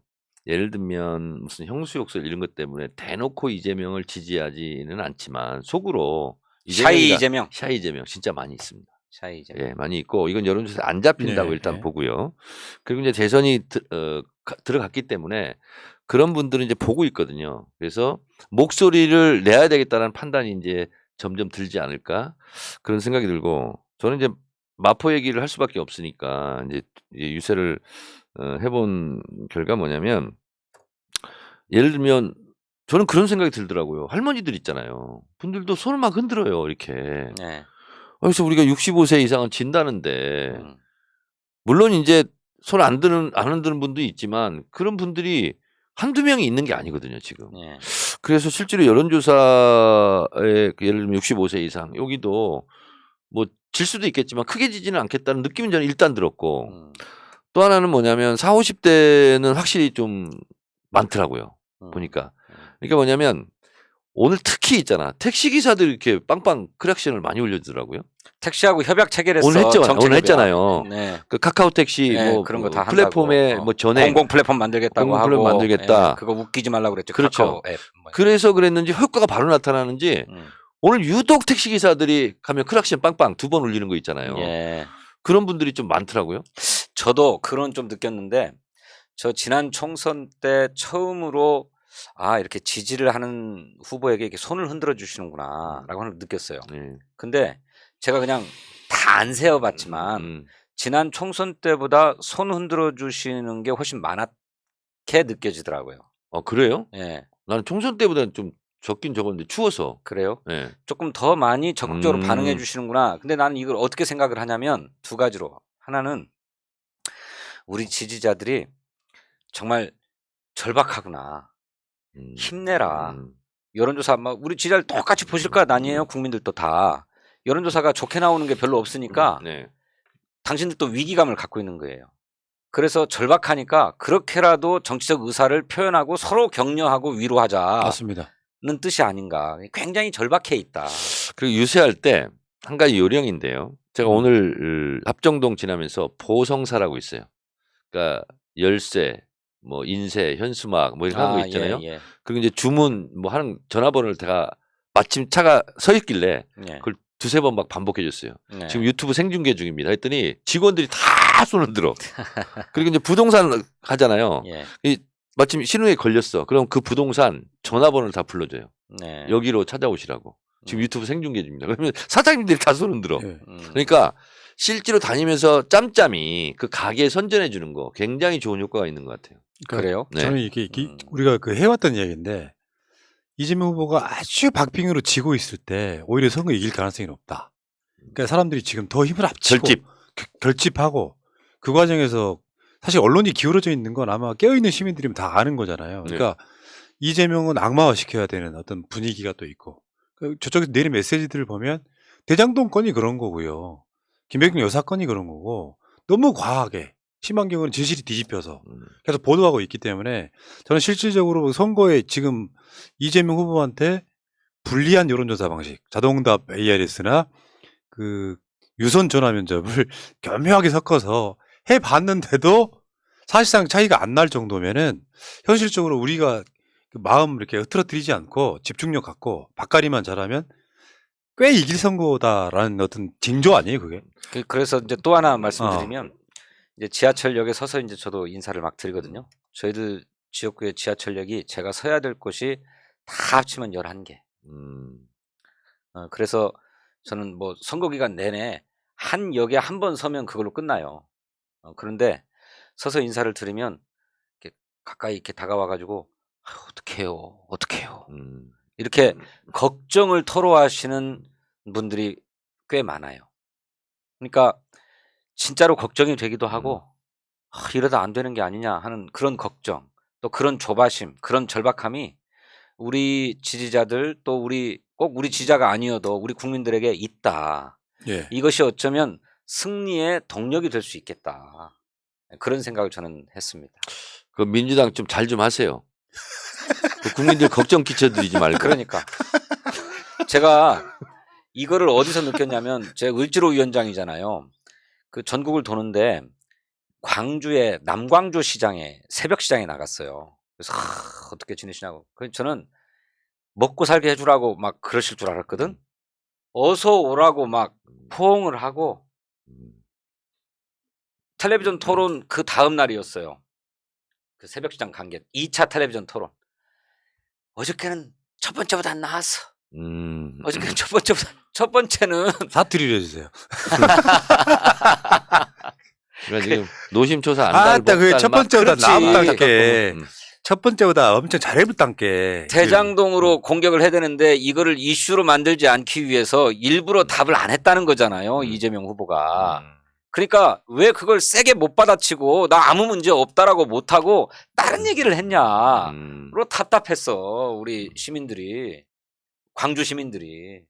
예를 들면 무슨 형수욕설 이런 것 때문에 대놓고 이재명을 지지하지는 않지만 속으로 샤이 이재명이가- 이재명. 샤이 이재명 진짜 많이 있습니다. 샤이 이재명. 예, 많이 있고 이건 여론조사에 안 잡힌다고 네, 일단 네. 보고요. 그리고 이제 대선이 들어갔기 때문에 그런 분들은 이제 보고 있거든요. 그래서 목소리를 내야 되겠다는 판단이 이제 점점 들지 않을까 그런 생각이 들고 저는 이제 마포 얘기를 할 수밖에 없으니까 이제 유세를 해본 결과 뭐냐면 예를 들면 저는 그런 생각이 들더라고요. 할머니들 있잖아요. 분들도 손을 막 흔들어요. 이렇게. 네. 그래서 우리가 65세 이상은 진다는데 물론 이제 손 안 흔드는 분도 있지만 그런 분들이 한두 명이 있는 게 아니거든요, 지금. 네. 그래서 실제로 여론조사에 예를 들면 65세 이상 여기도 뭐 질 수도 있겠지만 크게 지지는 않겠다는 느낌은 저는 일단 들었고 또 하나는 뭐냐면 40, 50대는 확실히 좀 많더라고요. 보니까. 그러니까 뭐냐면 오늘 특히 있잖아. 택시기사들 이렇게 빵빵 크랙션을 많이 올려주더라고요. 택시하고 협약 체결했어. 오늘 했죠. 정책 오늘 협약. 했잖아요. 네. 그 카카오 택시 네, 뭐 그런 거 다 플랫폼에 한다고. 뭐 전에 공공 플랫폼 만들겠다고 공공 하고 플랫폼 만들겠다. 예, 그거 웃기지 말라고 그랬죠. 그렇죠. 카카오 앱. 뭐. 그래서 그랬는지 효과가 바로 나타나는지 오늘 유독 택시기사들이 가면 크락션 빵빵 2번 울리는 거 있잖아요. 예. 그런 분들이 좀 많더라고요. 저도 그런 좀 느꼈는데 저 지난 총선 때 처음으로 이렇게 지지를 하는 후보에게 이렇게 손을 흔들어 주시는구나라고 하는 걸 느꼈어요. 근데 제가 그냥 다 안 세어봤지만 지난 총선 때보다 손 흔들어 주시는 게 훨씬 많게 느껴지더라고요. 그래요? 예. 나는 총선 때보다는 좀 적긴 적었는데 추워서. 그래요? 예. 조금 더 많이 적극적으로 반응해 주시는구나. 근데 나는 이걸 어떻게 생각을 하냐면 두 가지로. 하나는 우리 지지자들이 정말 절박하구나. 힘내라. 여론조사 막 우리 지지자들 똑같이 보실 것 아니에요? 국민들도 다. 여론조사가 좋게 나오는 게 별로 없으니까 네. 당신들도 위기감을 갖고 있는 거예요. 그래서 절박하니까 그렇게라도 정치적 의사를 표현하고 서로 격려하고 위로하자는 맞습니다. 뜻이 아닌가. 굉장히 절박해 있다. 그리고 유세할 때 한 가지 요령인데요. 제가 오늘 합정동 지나면서 보성사라고 있어요. 그러니까 열쇠, 뭐 인쇄, 현수막 뭐 이런 거 있잖아요. 예, 예. 그리고 이제 주문 뭐 하는 전화번호를 제가 마침 차가 서 있길래 예. 그걸 두세 번 막 반복해 줬어요. 네. 지금 유튜브 생중계 중입니다. 했더니 직원들이 다 손을 들어. 그리고 이제 부동산 하잖아요. 예. 마침 신호에 걸렸어. 그럼 그 부동산 전화번호를 다 불러줘요. 네. 여기로 찾아오시라고. 지금 유튜브 생중계 중입니다. 그러면 사장님들이 다 손흔 들어. 예. 그러니까 실제로 다니면서 짬짬이 그 가게 선전해 주는 거 굉장히 좋은 효과가 있는 것 같아요. 그래요? 네. 저는 이게 우리가 그 해왔던 이야기인데 이재명 후보가 아주 박빙으로 지고 있을 때 오히려 선거 이길 가능성이 높다. 그러니까 사람들이 지금 더 힘을 합치고 결집. 결집하고 그 과정에서 사실 언론이 기울어져 있는 건 아마 깨어있는 시민들이면 다 아는 거잖아요. 그러니까 이재명은 악마화시켜야 되는 어떤 분위기가 또 있고 저쪽에서 내린 메시지들을 보면 대장동 건이 그런 거고요. 김백균 여사 건이 그런 거고 너무 과하게 심한 경우는 진실이 뒤집혀서 계속 보도하고 있기 때문에 저는 실질적으로 선거에 지금 이재명 후보한테 불리한 여론조사 방식, 자동응답 ARS나 그 유선 전화 면접을 교묘하게 섞어서 해봤는데도 사실상 차이가 안 날 정도면은 현실적으로 우리가 그 마음 이렇게 흐트러뜨리지 않고 집중력 갖고 밭갈이만 잘하면 꽤 이길 선거다라는 어떤 징조 아니에요, 그게? 그래서 이제 또 하나 말씀드리면 이제 지하철역에 서서 이제 저도 인사를 막 드리거든요. 저희들 지역구의 지하철역이 제가 서야 될 곳이 다 합치면 11개. 그래서 저는 뭐 선거 기간 내내 한 역에 한 번 서면 그걸로 끝나요. 그런데 서서 인사를 드리면 이렇게 가까이 이렇게 다가와 가지고 어떡해요. 이렇게 걱정을 토로하시는 분들이 꽤 많아요. 그러니까 진짜로 걱정이 되기도 하고 이러다 안 되는 게 아니냐 하는 그런 걱정, 또 그런 조바심, 그런 절박함이 우리 지지자들 또 꼭 우리 지지자가 아니어도 우리 국민들에게 있다. 예. 이것이 어쩌면 승리의 동력이 될 수 있겠다. 그런 생각을 저는 했습니다. 그 민주당 좀 잘 좀 하세요. 그 국민들 걱정 끼쳐드리지 말고. 그러니까 제가 이거를 어디서 느꼈냐면 제가 을지로 위원장이잖아요. 그 전국을 도는데 광주의 남광주 시장에 새벽 시장에 나갔어요. 그래서 어떻게 지내시냐고. 그래서 저는 먹고 살게 해주라고 막 그러실 줄 알았거든. 어서 오라고 막 포옹을 하고 텔레비전 토론 그 다음 날이었어요. 그 새벽 시장 관객 2차 텔레비전 토론. 어저께는 첫 번째보다 안 나왔어. 어저께는 첫 번째는 사투리를 해주세요. 그러니까 지금 노심초사 안 아따 그게 첫 번째보다 그렇지. 나았단게 첫 번째보다 엄청 잘해봤단게 대장동으로 공격을 해야 되는데 이거를 이슈로 만들지 않기 위해서 일부러 답을 안 했다는 거잖아요. 이재명 후보가. 그러니까 왜 그걸 세게 못 받아치고 나 아무 문제 없다라고 못하고 다른 얘기를 했냐로 답답했어. 우리 시민들이. 광주 시민들이.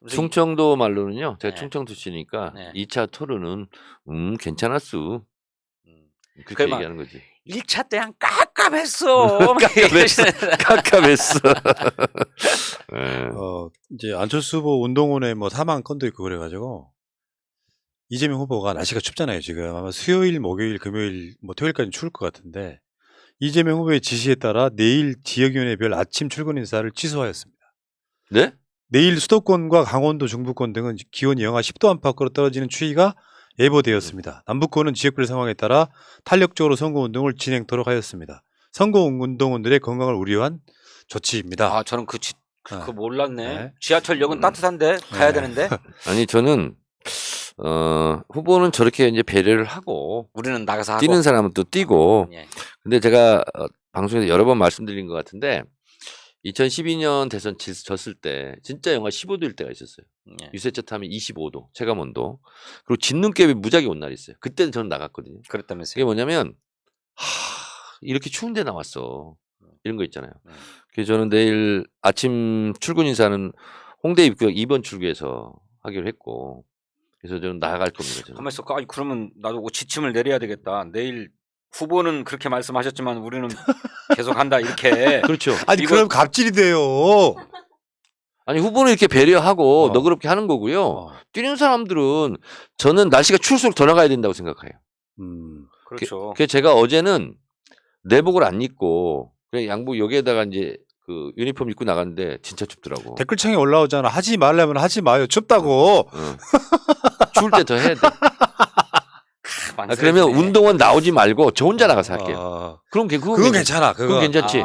그래서 충청도 말로는요. 제가 네. 충청 출신이니까 네. 2차 토론은 괜찮았어. 그렇게 그래, 막 얘기하는 거지. 1차 때랑 깝깝했어. 깝깝했어. 네. 이제 안철수 후보 운동원에 뭐 사망 건도 있고 그래가지고 이재명 후보가 날씨가 춥잖아요 지금. 아마 수요일, 목요일, 금요일, 뭐 토요일까지 추울 것 같은데 이재명 후보의 지시에 따라 내일 지역위원회별 아침 출근 인사를 취소하였습니다. 네? 내일 수도권과 강원도, 중부권 등은 기온이 영하 10도 안팎으로 떨어지는 추위가 예보되었습니다. 남부권은 지역별 상황에 따라 탄력적으로 선거운동을 진행토록 하였습니다. 선거운동원들의 건강을 우려한 조치입니다. 아, 저는 그거 몰랐네. 네. 지하철역은 따뜻한데 가야 되는데 아니 저는 후보는 저렇게 이제 배려를 하고 우리는 나가서 하고. 뛰는 사람은 또 뛰고. 예. 근데 제가 방송에서 여러 번 말씀드린 것 같은데 2012년 대선 졌을 때 진짜 영하 15도일 때가 있었어요. 예. 유세차 타면 25도 체감온도. 그리고 짓눈깨비 무지하게 온 날이 있어요. 그때는 저는 나갔거든요. 그랬다면서요. 그게 뭐냐면 이렇게 추운데 나왔어. 이런 거 있잖아요. 그래서 저는 내일 아침 출근 인사는 홍대 입구역 2번 출구에서 하기로 했고 그래서 저는 나갈 겁니다. 저는. 가만있어. 아니 그러면 나도 지침을 내려야 되겠다. 내일 후보는 그렇게 말씀하셨지만 우리는 계속 한다 이렇게. 그렇죠. 아니 그럼 갑질이 돼요. 아니 후보는 이렇게 배려하고 어. 너그럽게 하는 거고요. 뛰는 사람들은 저는 날씨가 추울수록 더 나가야 된다고 생각해요. 그렇죠. 그래서 제가 어제는 내복을 안 입고 그냥 양복 여기에다가 이제 그 유니폼 입고 나갔는데 진짜 춥더라고. 댓글창에 올라오잖아. 하지 말라면 하지 마요. 춥다고. 추울 때 더 해야 돼. 그러면 운동원 나오지 말고 저 혼자 나가서 할게요. 그럼 그건 괜찮아. 그건 괜찮지.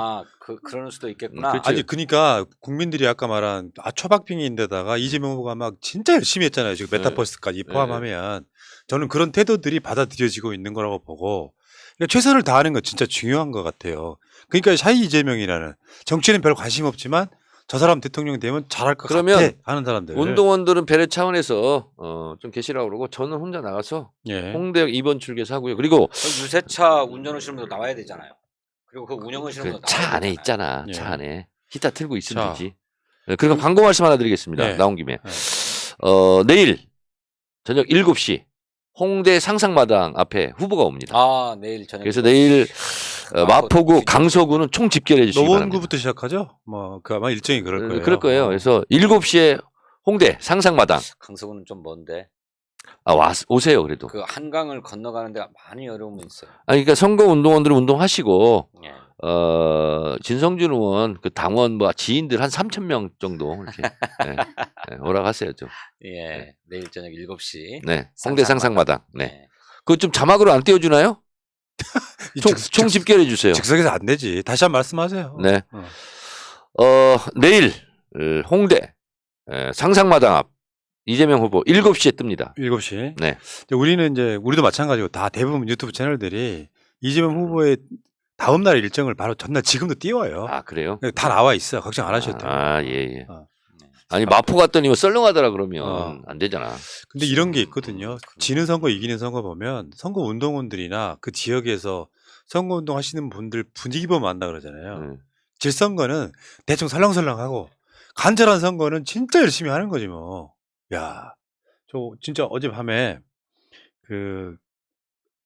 그럴 수도 있겠구나. 그렇지. 아니 그러니까 국민들이 아까 말한 초박빙인데다가 이재명 후보가 막 진짜 열심히 했잖아요. 지금 메타버스까지 포함하면 저는 그런 태도들이 받아들여지고 있는 거라고 보고 그러니까 최선을 다하는 건 진짜 중요한 것 같아요. 그러니까 샤이 이재명이라는 정치는 별 관심 없지만 저 사람 대통령 되면 잘할 것 그러면 같아 하는 사람들. 운동원들은 배려 차원에서 좀 계시라고 그러고 저는 혼자 나가서 예. 홍대역 2번 출구에서 하고요. 그리고 유세차 운전하시는 분도 나와야 되잖아요. 그리고 그 운영하시는 분도 차 나와야 안에 되잖아요. 있잖아. 예. 차 안에 히터 틀고 있으면 자. 되지. 네, 그리고 광고 말씀 하나 드리겠습니다. 네. 나온 김에 내일 저녁 7시 홍대 상상마당 앞에 후보가 옵니다. 아 내일 저녁. 그래서 내일 마포구 강서구는 총 집결해 주시기 바랍니다. 노원구부터 시작하죠? 뭐 그 아마 일정이 그럴 거예요. 그럴 거예요. 그래서 7시에 홍대 상상마당. 강서구는 좀 먼데 오세요 그래도. 그 한강을 건너가는 데가 많이 어려움이 있어요. 그러니까 선거 운동원들은 운동하시고 예. 진성준 의원 그 당원 뭐 지인들 한 3,000명 정도 이렇게 오라가세요 좀. 예. 내일 저녁 7시. 네. 홍대 상상마당. 네. 예. 그거 좀 자막으로 안 띄워주나요? 총 집결해 주세요. 즉석에서 안 되지. 다시 한번 말씀하세요. 네. 어. 내일 홍대 상상마당 앞 이재명 후보 7시에 뜹니다. 7시. 네. 우리는 이제 우리도 마찬가지고 다 대부분 유튜브 채널들이 이재명 후보의 다음 날 일정을 바로 전날 지금도 띄워요. 아 그래요? 다 나와 있어요. 걱정 안 하셔도 돼요. 예. 어. 아니 마포 갔더니 뭐 썰렁하더라 그러면 안 되잖아. 근데 이런 게 있거든요. 지는 선거 이기는 선거 보면 선거 운동원들이나 그 지역에서 선거 운동 하시는 분들 분위기 보면 안다 그러잖아요. 질 선거는 대충 설렁설렁하고 간절한 선거는 진짜 열심히 하는 거지 뭐. 야, 저 진짜 어젯밤에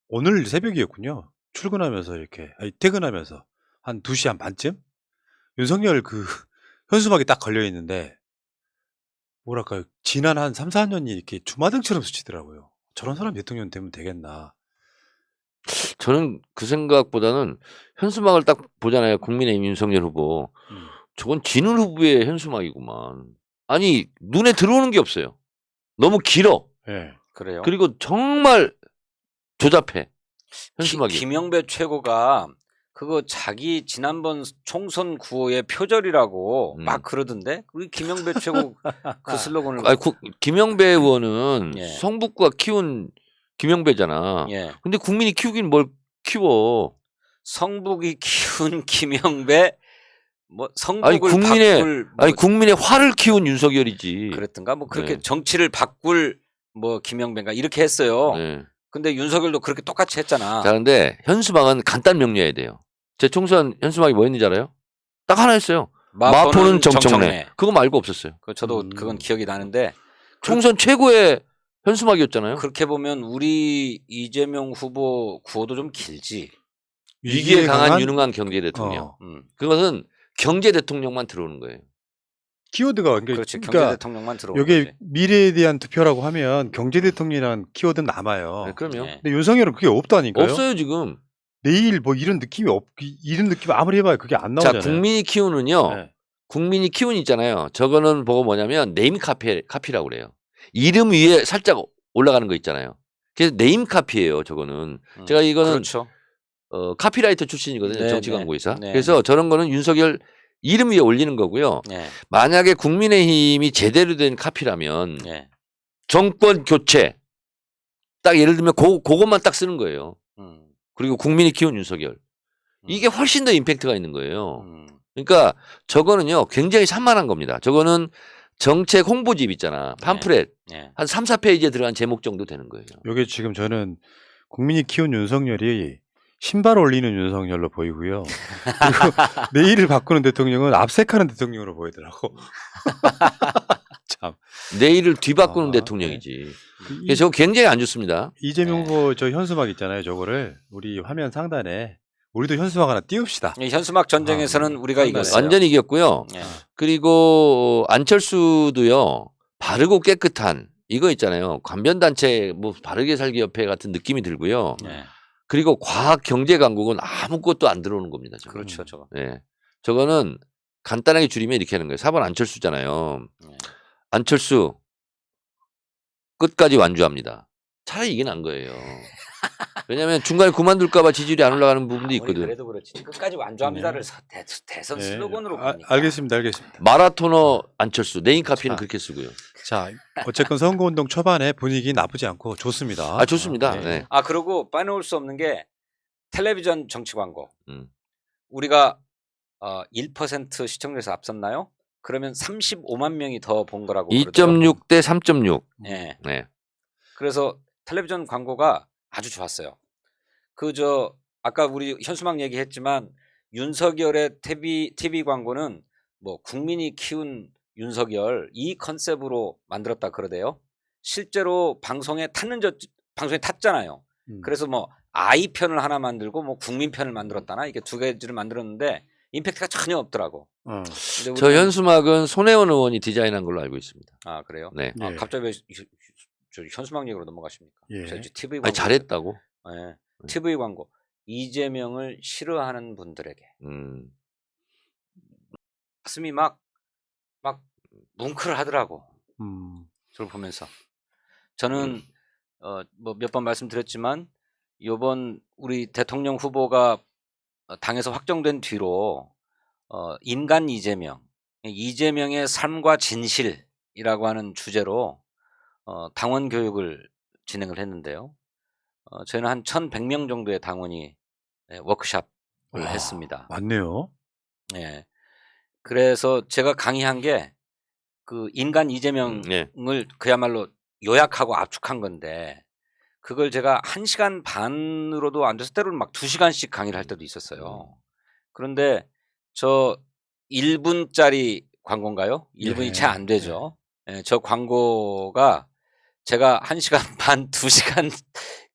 오늘 새벽이었군요. 출근하면서 퇴근하면서 한 2시 한 반쯤 윤석열 현수막이 딱 걸려 있는데 뭐랄까요. 지난 한 3, 4년이 이렇게 주마등처럼 스치더라고요. 저런 사람 대통령 되면 되겠나. 저는 그 생각보다는 현수막을 딱 보잖아요. 국민의힘 윤석열 후보. 저건 진훈 후보의 현수막이구만. 아니 눈에 들어오는 게 없어요. 너무 길어. 네. 그래요. 그리고 정말 조잡해. 현수막이. 김영배 최고가 그거 자기 지난번 총선 구호의 표절이라고 막 그러던데 우리 김영배 최고 그 슬로건을 김영배 의원은 예. 성북구가 키운 김영배잖아. 예. 근데 국민이 키우긴 뭘 키워? 성북이 키운 김영배 뭐 성북을 아니 바꿀 국민의 화를 키운 윤석열이지. 그랬던가 뭐 그렇게 네. 정치를 바꿀 뭐 김영배인가 이렇게 했어요. 네. 근데 윤석열도 그렇게 똑같이 했잖아. 자, 근데 현수막은 간단 명료해야 돼요. 제 총선 현수막이 뭐였는지 알아요? 딱 하나였어요. 마포는 정청래. 그거 말고 없었어요. 저도 그건 기억이 나는데 총선 최고의 현수막이었잖아요. 그렇게 보면 우리 이재명 후보 구호도 좀 길지. 위기에 강한 유능한 경제 대통령. 그것은 경제 대통령만 들어오는 거예요. 키워드가 그렇지. 경제 대통령만 들어오는 여기 거지. 미래에 대한 투표라고 하면 경제 대통령이라는 키워드는 남아요. 네, 그럼요. 예. 근데 윤석열은 그게 없다니까요. 없어요 지금. 내일 뭐 이런 느낌이 이런 느낌 아무리 해봐야 그게 안 나오잖아요. 자, 국민이 키우는요. 네. 국민이 키운 있잖아요. 저거는 보고 뭐냐면 네임 카피라고 그래요. 이름 위에 살짝 올라가는 거 있잖아요. 그래서 네임 카피예요. 저거는. 제가 이거는 그렇죠. 카피라이터 출신이거든요. 네, 정치광고이사. 네. 그래서 저런 거는 윤석열 이름 위에 올리는 거고요. 네. 만약에 국민의힘이 제대로 된 카피라면 네. 정권 교체 딱 예를 들면 그것만 딱 쓰는 거예요. 그리고 국민이 키운 윤석열. 이게 훨씬 더 임팩트가 있는 거예요. 그러니까 저거는요. 굉장히 산만한 겁니다. 저거는 정책 홍보집 있잖아. 팜프렛. 네. 한 3, 4페이지에 들어간 제목 정도 되는 거예요. 이게 지금 저는 국민이 키운 윤석열이 신발 올리는 윤석열로 보이고요. 그리고 내일을 바꾸는 대통령은 압색하는 대통령으로 보이더라고. 참. 내일을 뒤바꾸는 대통령이지. 그래서 저거 굉장히 안 좋습니다. 이재명 후보 저 현수막 있잖아요. 저거를 우리 화면 상단에 우리도 현수막 하나 띄웁시다. 이 현수막 전쟁에서는 우리가 이겼어요. 완전히 이겼고요. 예. 그리고 안철수도요. 바르고 깨끗한 이거 있잖아요. 관변단체 뭐 바르게 살기 협회 같은 느낌이 들고요. 예. 그리고 과학 경제 강국은 아무것도 안 들어오는 겁니다. 저거. 그렇죠. 저거. 네. 저거는 간단하게 줄이면 이렇게 하는 거예요. 4번 안철수잖아요. 안철수 끝까지 완주합니다. 차라리 이게 난 거예요. 왜냐하면 중간에 그만둘까봐 지지율이 안 올라가는 부분도 있거든. 그래도 그렇지. 끝까지 완주합니다를 대선 네. 슬로건으로 보니까. 알겠습니다. 알겠습니다. 마라토너 안철수 네임카피는 자. 그렇게 쓰고요. 자, 어쨌건 선거운동 초반에 분위기 나쁘지 않고 좋습니다. 아 좋습니다. 네. 네. 아 그리고 빠놓을 수 없는 게 텔레비전 정치 광고. 음. 우리가 1% 시청률에서 앞섰나요? 그러면 35만 명이 더 본 거라고. 2.6 대 3.6. 네. 네. 그래서 텔레비전 광고가 아주 좋았어요. 아까 우리 현수막 얘기했지만 윤석열의 TV 광고는 뭐 국민이 키운 윤석열 이 컨셉으로 만들었다 그러대요. 실제로 방송에 탔잖아요. 그래서 뭐 아이 편을 하나 만들고 뭐 국민 편을 만들었다나 이게 두 가지를 만들었는데 임팩트가 전혀 없더라고. 근데 저 우리는- 현수막은 손혜원 의원이 디자인한 걸로 알고 있습니다. 아 그래요? 네. 아, 예. 갑자기 왜 저 현수막 얘기로 넘어가십니까? 예. 저 TV 광고. 아니 잘했다고. 네. TV 광고. 이재명을 싫어하는 분들에게 가슴이 막 뭉클하더라고. 저를 보면서. 저는 뭐 몇 번 말씀드렸지만 이번 우리 대통령 후보가 당에서 확정된 뒤로 인간 이재명의 삶과 진실이라고 하는 주제로 당원 교육을 진행을 했는데요. 저희는 한 1,100명 정도의 당원이 워크숍을 와, 했습니다. 맞네요. 예. 그래서 제가 강의한 게 그 인간 이재명을 네. 그야말로 요약하고 압축한 건데 그걸 제가 1시간 반으로도 안 돼서 때로는 막 2시간씩 강의를 할 때도 있었어요. 그런데 저 1분짜리 광고인가요? 1분이 네. 채 안 되죠. 예, 저 광고가 제가 1시간 반, 2시간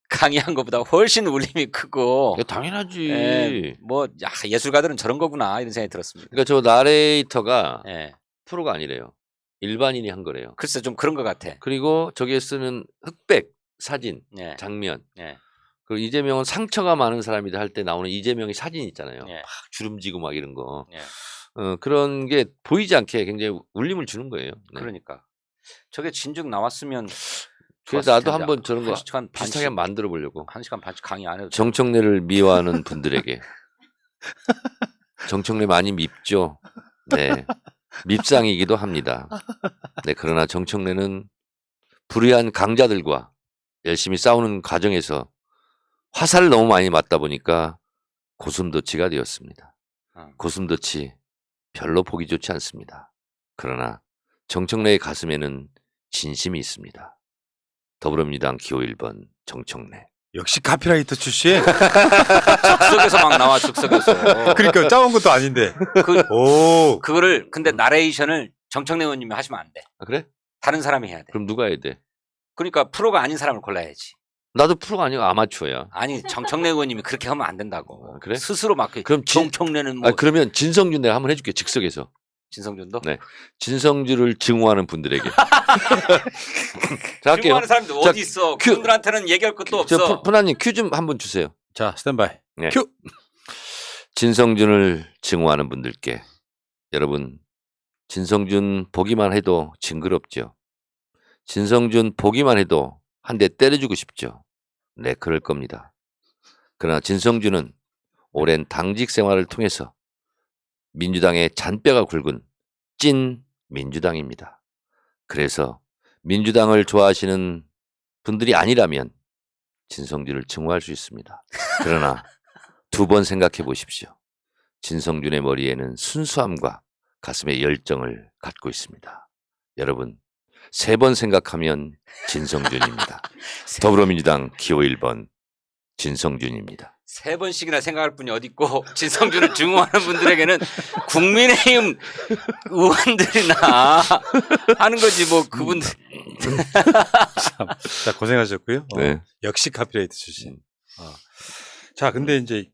강의한 것보다 훨씬 울림이 크고 야, 당연하지. 예, 뭐 예술가들은 저런 거구나 이런 생각이 들었습니다. 그러니까 저 나레이터가 예. 프로가 아니래요. 일반인이 한 거래요. 글쎄 좀 그런 것 같아. 그리고 저기에 쓰는 흑백 사진, 예. 장면. 예. 그리고 이재명은 상처가 많은 사람이다 할 때 나오는 이재명의 사진 있잖아요. 예. 막 주름지고 막 이런 거. 예. 그런 게 보이지 않게 굉장히 울림을 주는 거예요. 네. 그러니까 저게 진즉 나왔으면 그래서 좋았을 나도 텐데. 한번 저런 거 1시간 비슷하게 반씩, 만들어 보려고. 1시간 반씩 강의 안 해도 정청래를 미워하는 분들에게. 정청래 많이 밉죠. 네. 밉상이기도 합니다. 네, 그러나 정청래는 불의한 강자들과 열심히 싸우는 과정에서 화살을 너무 많이 맞다 보니까 고슴도치가 되었습니다. 고슴도치 별로 보기 좋지 않습니다. 그러나 정청래의 가슴에는 진심이 있습니다. 더불어민주당 기호 1번 정청래. 역시 카피라이터 출신. 즉석에서 막 나와 즉석에서. 그러니까 짜온 것도 아닌데. 오. 그거를 근데 나레이션을 정청래 의원님이 하시면 안 돼. 아, 그래? 다른 사람이 해야 돼. 그럼 누가 해야 돼? 그러니까 프로가 아닌 사람을 골라야지. 나도 프로가 아니고 아마추어야. 아니 정청래 의원님이 그렇게 하면 안 된다고. 아, 그래? 스스로 막 그럼 정청래는 뭐 그러면 진성준 내가 한번 해줄게 즉석에서. 진성준도? 네. 진성준을 증오하는 분들에게. 자, 할게요. 증오하는 사람들 자, 어디 있어? 큐. 그분들한테는 얘기할 것도 없어. 푸나님 큐 좀 한번 주세요. 자, 스탠바이. 네. 큐. 진성준을 증오하는 분들께 여러분 진성준 보기만 해도 징그럽죠. 진성준 보기만 해도 한 대 때려주고 싶죠. 네, 그럴 겁니다. 그러나 진성준은 오랜 당직 생활을 통해서 민주당의 잔뼈가 굵은 찐 민주당입니다. 그래서 민주당을 좋아하시는 분들이 아니라면 진성준을 증오할 수 있습니다. 그러나 두 번 생각해 보십시오. 진성준의 머리에는 순수함과 가슴에 열정을 갖고 있습니다. 여러분, 3번 생각하면 진성준입니다. 더불어민주당 기호 1번 진성준입니다. 3번씩이나 생각할 분이 어디 있고 진성준을 증오하는 분들에게는 국민의힘 의원들이나 하는 거지 뭐 그분들. 자, 고생하셨고요. 네. 역시 카피라이터 출신. 자, 근데 이제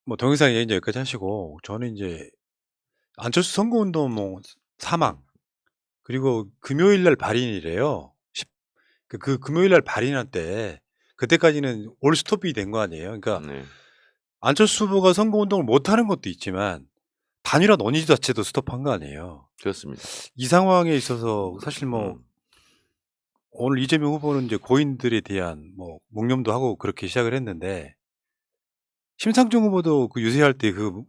뭐 동영상 얘기 여기까지 하시고 저는 이제 안철수 선거운동 뭐 사망 그리고 금요일 날 발인이래요. 그 금요일 날 발인할 때 그때까지는 올 스톱이 된 거 아니에요. 그러니까 네. 안철수 후보가 선거운동을 못하는 것도 있지만 단일화 논의 자체도 스톱한 거 아니에요. 그렇습니다. 이 상황에 있어서 사실 뭐 오늘 이재명 후보는 이제 고인들에 대한 뭐 묵념도 하고 그렇게 시작을 했는데 심상정 후보도 그 유세할 때 그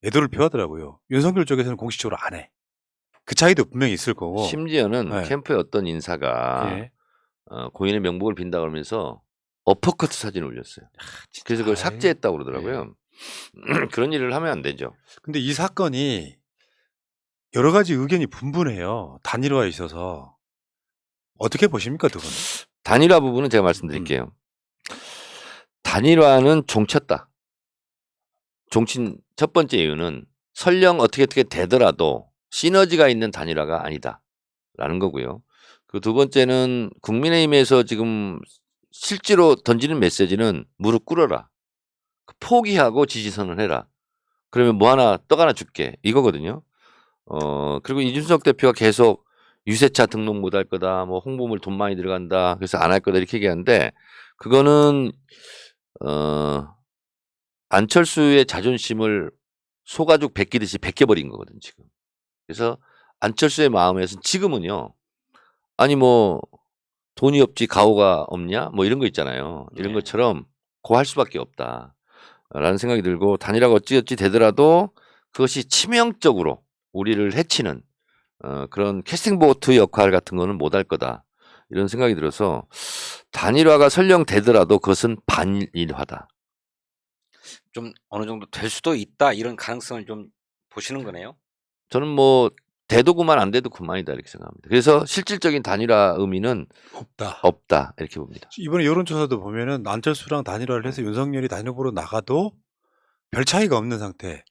애도를 표하더라고요. 윤석열 쪽에서는 공식적으로 안 해. 그 차이도 분명히 있을 거고. 심지어는 네. 캠프의 어떤 인사가 예. 고인의 명복을 빈다 그러면서 어퍼커트 사진을 올렸어요. 그래서 그걸 아이, 삭제했다고 그러더라고요. 그런 일을 하면 안 되죠. 근데 이 사건이 여러 가지 의견이 분분해요. 단일화에 있어서. 어떻게 보십니까, 두 분은? 단일화 부분은 제가 말씀드릴게요. 단일화는 종쳤다. 종친 첫 번째 이유는 설령 어떻게 되더라도 시너지가 있는 단일화가 아니다라는 거고요. 그 두 번째는 국민의힘에서 지금 실제로 던지는 메시지는 무릎 꿇어라. 포기하고 지지선을 해라. 그러면 뭐 하나 떡 하나 줄게 이거거든요. 그리고 이준석 대표가 계속 유세차 등록 못 할 거다. 뭐 홍보물 돈 많이 들어간다. 그래서 안 할 거다 이렇게 얘기하는데 그거는 안철수의 자존심을 소가죽 벗기듯이 벗겨버린 거거든 지금. 그래서 안철수의 마음에서는 지금은요. 아니 뭐 돈이 없지 가오가 없냐? 뭐 이런 거 있잖아요. 이런 것처럼 고할 수밖에 없다라는 생각이 들고 단일화가 어찌어찌 되더라도 그것이 치명적으로 우리를 해치는 그런 캐스팅 보트 역할 같은 거는 못 할 거다. 이런 생각이 들어서 단일화가 설령 되더라도 그것은 반일화다. 좀 어느 정도 될 수도 있다 이런 가능성을 좀 보시는 거네요. 저는 뭐 돼도 그만 안 돼도 그만이다 이렇게 생각합니다. 그래서 실질적인 단일화 의미는 없다 이렇게 봅니다. 이번에 여론조사도 보면은 안철수랑 단일화를 해서 윤석열이 단일 후보로 나가도 별 차이가 없는 상태.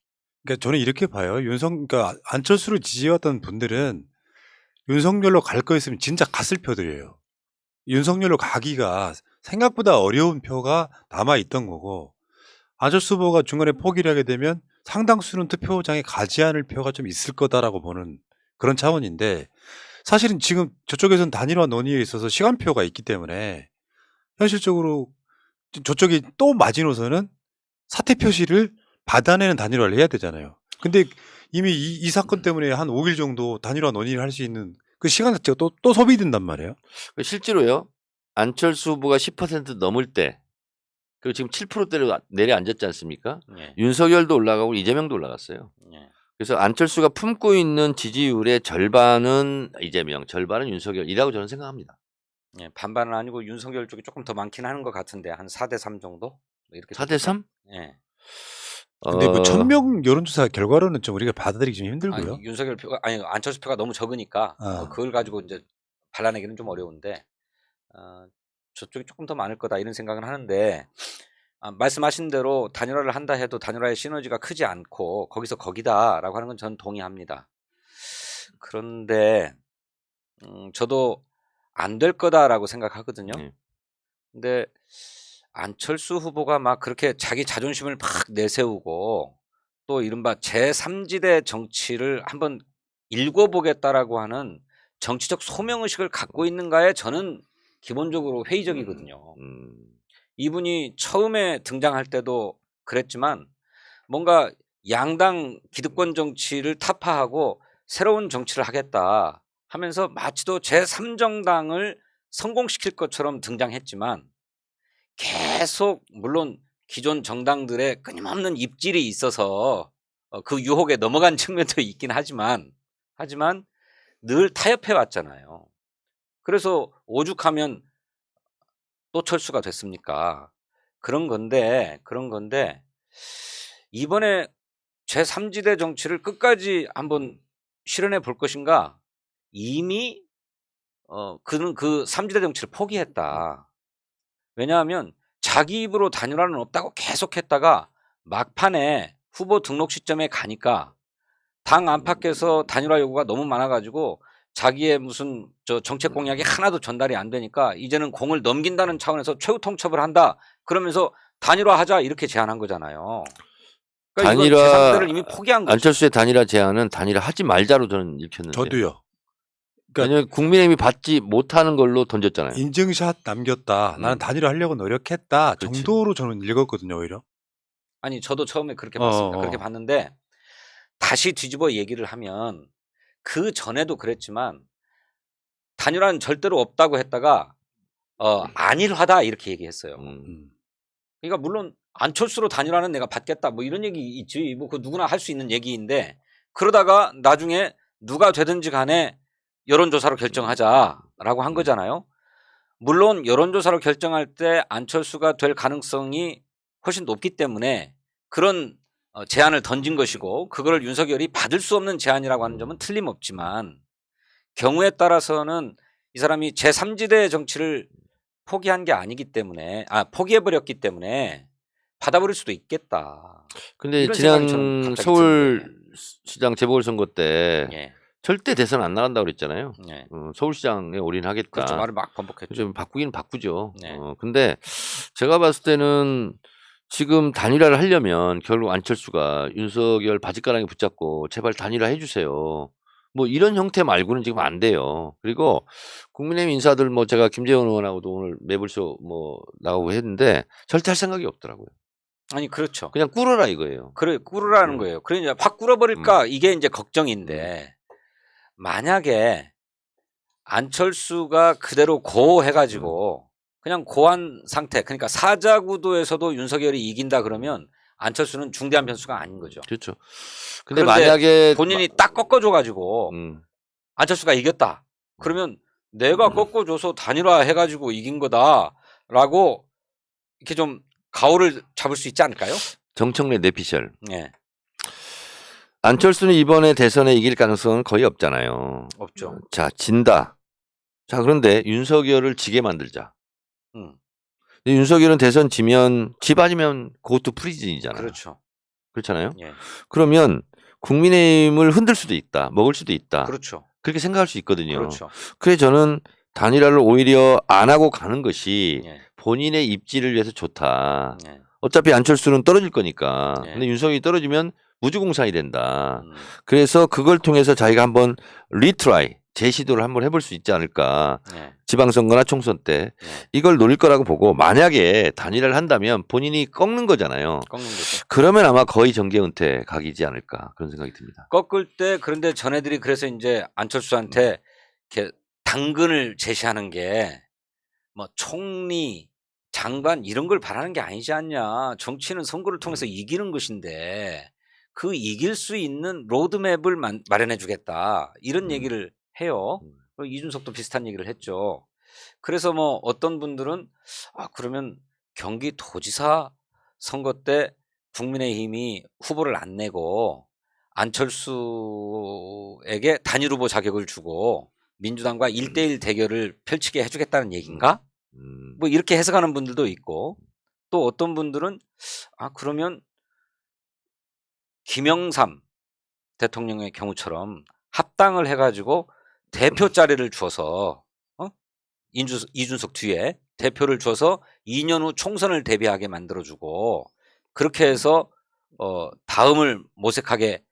그러니까 저는 이렇게 봐요. 그러니까 안철수를 지지해왔던 분들은 윤석열로 갈 거였으면 진짜 갔을 표들이에요. 윤석열로 가기가 생각보다 어려운 표가 남아있던 거고 안철수 후보가 중간에 포기를 하게 되면 상당수는 투표장에 가지 않을 표가 좀 있을 거다라고 보는 그런 차원인데 사실은 지금 저쪽에서는 단일화 논의에 있어서 시간표가 있기 때문에 현실적으로 저쪽이 또 마지노선은 사퇴 표시를 받아내는 단일화를 해야 되잖아요. 근데 이미 이 사건 때문에 한 5일 정도 단일화 논의를 할 수 있는 그 시간 자체가 또 소비된단 말이에요. 실제로요. 안철수 후보가 10% 넘을 때 그리고 지금 7%대로 내려앉았지 않습니까? 윤석열도 올라가고 이재명도 올라갔어요. 그래서 안철수가 품고 있는 지지율의 절반은 이재명, 절반은 윤석열이라고 저는 생각합니다. 반반은 아니고 윤석열 쪽이 조금 더 많긴 하는 것 같은데 한 4대3 정도? 이렇게 4대3? 예. 근데 뭐 1000명 여론조사 결과로는 좀 우리가 받아들이기 좀 힘들고요. 아니, 윤석열 표가 아니 안철수 표가 너무 적으니까 그걸 가지고 이제 발라내기는 좀 어려운데 저쪽이 조금 더 많을 거다 이런 생각은 하는데 말씀하신 대로 단일화를 한다 해도 단일화의 시너지가 크지 않고 거기서 거기다라고 하는 건 저는 동의합니다. 그런데 저도 안 될 거다라고 생각하거든요. 근데 안철수 후보가 막 그렇게 자기 자존심을 막 내세우고 또 이른바 제3지대 정치를 한번 읽어보겠다라고 하는 정치적 소명의식을 갖고 있는가에 저는 기본적으로 회의적이거든요. 이분이 처음에 등장할 때도 그랬지만 뭔가 양당 기득권 정치를 타파하고 새로운 정치를 하겠다 하면서 마치도 제3정당을 성공시킬 것처럼 등장했지만 계속 물론 기존 정당들의 끊임없는 입질이 있어서 그 유혹에 넘어간 측면도 있긴 하지만 늘 타협해 왔잖아요. 그래서 오죽하면 또 철수가 됐습니까? 그런 건데 이번에 제3지대 정치를 끝까지 한번 실현해 볼 것인가? 이미 그는 그 3지대 정치를 포기했다. 왜냐하면 자기 입으로 단일화는 없다고 계속했다가 막판에 후보 등록 시점에 가니까 당 안팎에서 단일화 요구가 너무 많아가지고 자기의 무슨 정책 공약이 하나도 전달이 안 되니까 이제는 공을 넘긴다는 차원에서 최후 통첩을 한다. 그러면서 단일화하자 이렇게 제안한 거잖아요. 그러니까 단일화 제3지대를 이미 포기한 거죠. 안철수의 단일화 제안은 단일화 하지 말자로 저는 읽혔는데. 저도요. 왜냐하면 국민의힘이 받지 못하는 걸로 던졌잖아요. 인증샷 남겼다. 나는 단일화 하려고 노력했다. 그렇지. 정도로 저는 읽었거든요, 오히려. 아니 저도 처음에 그렇게 봤습니다. 그렇게 봤는데 다시 뒤집어 얘기를 하면 그 전에도 그랬지만 단일화는 절대로 없다고 했다가 안일화다 이렇게 얘기했어요. 그러니까 물론 안철수로 단일화는 내가 받겠다 뭐 이런 얘기 있지. 뭐 그 누구나 할 수 있는 얘기인데 그러다가 나중에 누가 되든지 간에 여론조사로 결정하자라고 한 거잖아요. 물론 여론조사로 결정할 때 안철수가 될 가능성이 훨씬 높기 때문에 그런 제안을 던진 것이고 그걸 윤석열이 받을 수 없는 제안이라고 하는 점은 틀림없지만 경우에 따라서는 이 사람이 제3지대 정치를 포기한 게 아니기 때문에 포기해버렸기 때문에 받아버릴 수도 있겠다. 근데 이런 생각이 저는 지난 갑자기 서울시장 재보궐선거 때 예. 절대 대선 안 나간다고 그랬잖아요. 예. 서울시장에 올인하겠다. 그렇죠. 말을 막 반복했죠. 좀 바꾸긴 바꾸죠. 네. 근데 제가 봤을 때는 지금 단일화를 하려면 결국 안철수가 윤석열 바짓가랑이 붙잡고 제발 단일화 해주세요. 뭐 이런 형태 말고는 지금 안 돼요. 그리고 국민의힘 인사들 뭐 제가 김재원 의원하고도 오늘 매불쇼 뭐 나오고 했는데 절대 할 생각이 없더라고요. 아니 그렇죠. 그냥 꿇어라 이거예요. 그래 꿇으라는 거예요. 그러니까 확 꿇어버릴까 이게 이제 걱정인데 만약에 안철수가 그대로 고해가지고 그냥 고한 상태 그러니까 사자구도에서도 윤석열이 이긴다 그러면 안철수는 중대한 변수가 아닌 거죠. 그렇죠. 근데 그런데 만약에 본인이 딱 꺾어줘가지고 안철수가 이겼다. 그러면 내가 꺾어줘서 단일화 해가지고 이긴 거다라고 이렇게 좀 가오를 잡을 수 있지 않을까요? 정청래 내피셜. 예, 안철수는 이번에 대선에 이길 가능성은 거의 없잖아요. 없죠. 자, 진다. 자, 그런데 윤석열을 지게 만들자. 근데 윤석열은 대선 지면 집 아니면 그것도 프리즌이잖아요. 그렇죠. 그렇잖아요. 예, 그러면 국민의힘을 흔들 수도 있다. 먹을 수도 있다. 그렇죠. 그렇게 생각할 수 있거든요. 그렇죠. 그래 저는 단일화를 오히려 안 하고 가는 것이 예, 본인의 입지를 위해서 좋다. 예. 어차피 안철수는 떨어질 거니까. 예. 근데 윤석열이 떨어지면 무주공산이 된다. 그래서 그걸 통해서 자기가 한번 리트라이, 재시도를 한번 해볼 수 있지 않을까. 예. 지방선거나 총선 때 이걸 노릴 거라고 보고 만약에 단일화를 한다면 본인이 꺾는 거잖아요. 꺾는 거죠. 그러면 아마 거의 정계 은퇴 각이지 않을까 그런 생각이 듭니다. 꺾을 때 그런데 전애들이 그래서 이제 안철수한테 이렇게 당근을 제시하는 게 뭐 총리, 장관 이런 걸 바라는 게 아니지 않냐. 정치는 선거를 통해서 이기는 것인데 그 이길 수 있는 로드맵을 마련해 주겠다. 이런 얘기를 해요. 이준석도 비슷한 얘기를 했죠. 그래서 뭐 어떤 분들은 그러면 경기도지사 선거 때 국민의힘이 후보를 안 내고 안철수에게 단일 후보 자격을 주고 민주당과 1대1 대결을 펼치게 해주겠다는 얘기인가? 뭐 이렇게 해석하는 분들도 있고 또 어떤 분들은 그러면 김영삼 대통령의 경우처럼 합당을 해가지고 대표 자리를 주어서 이준석 뒤에 대표를 줘서 2년 후 총선을 대비하게 만들어주고 그렇게 해서 다음을 모색하게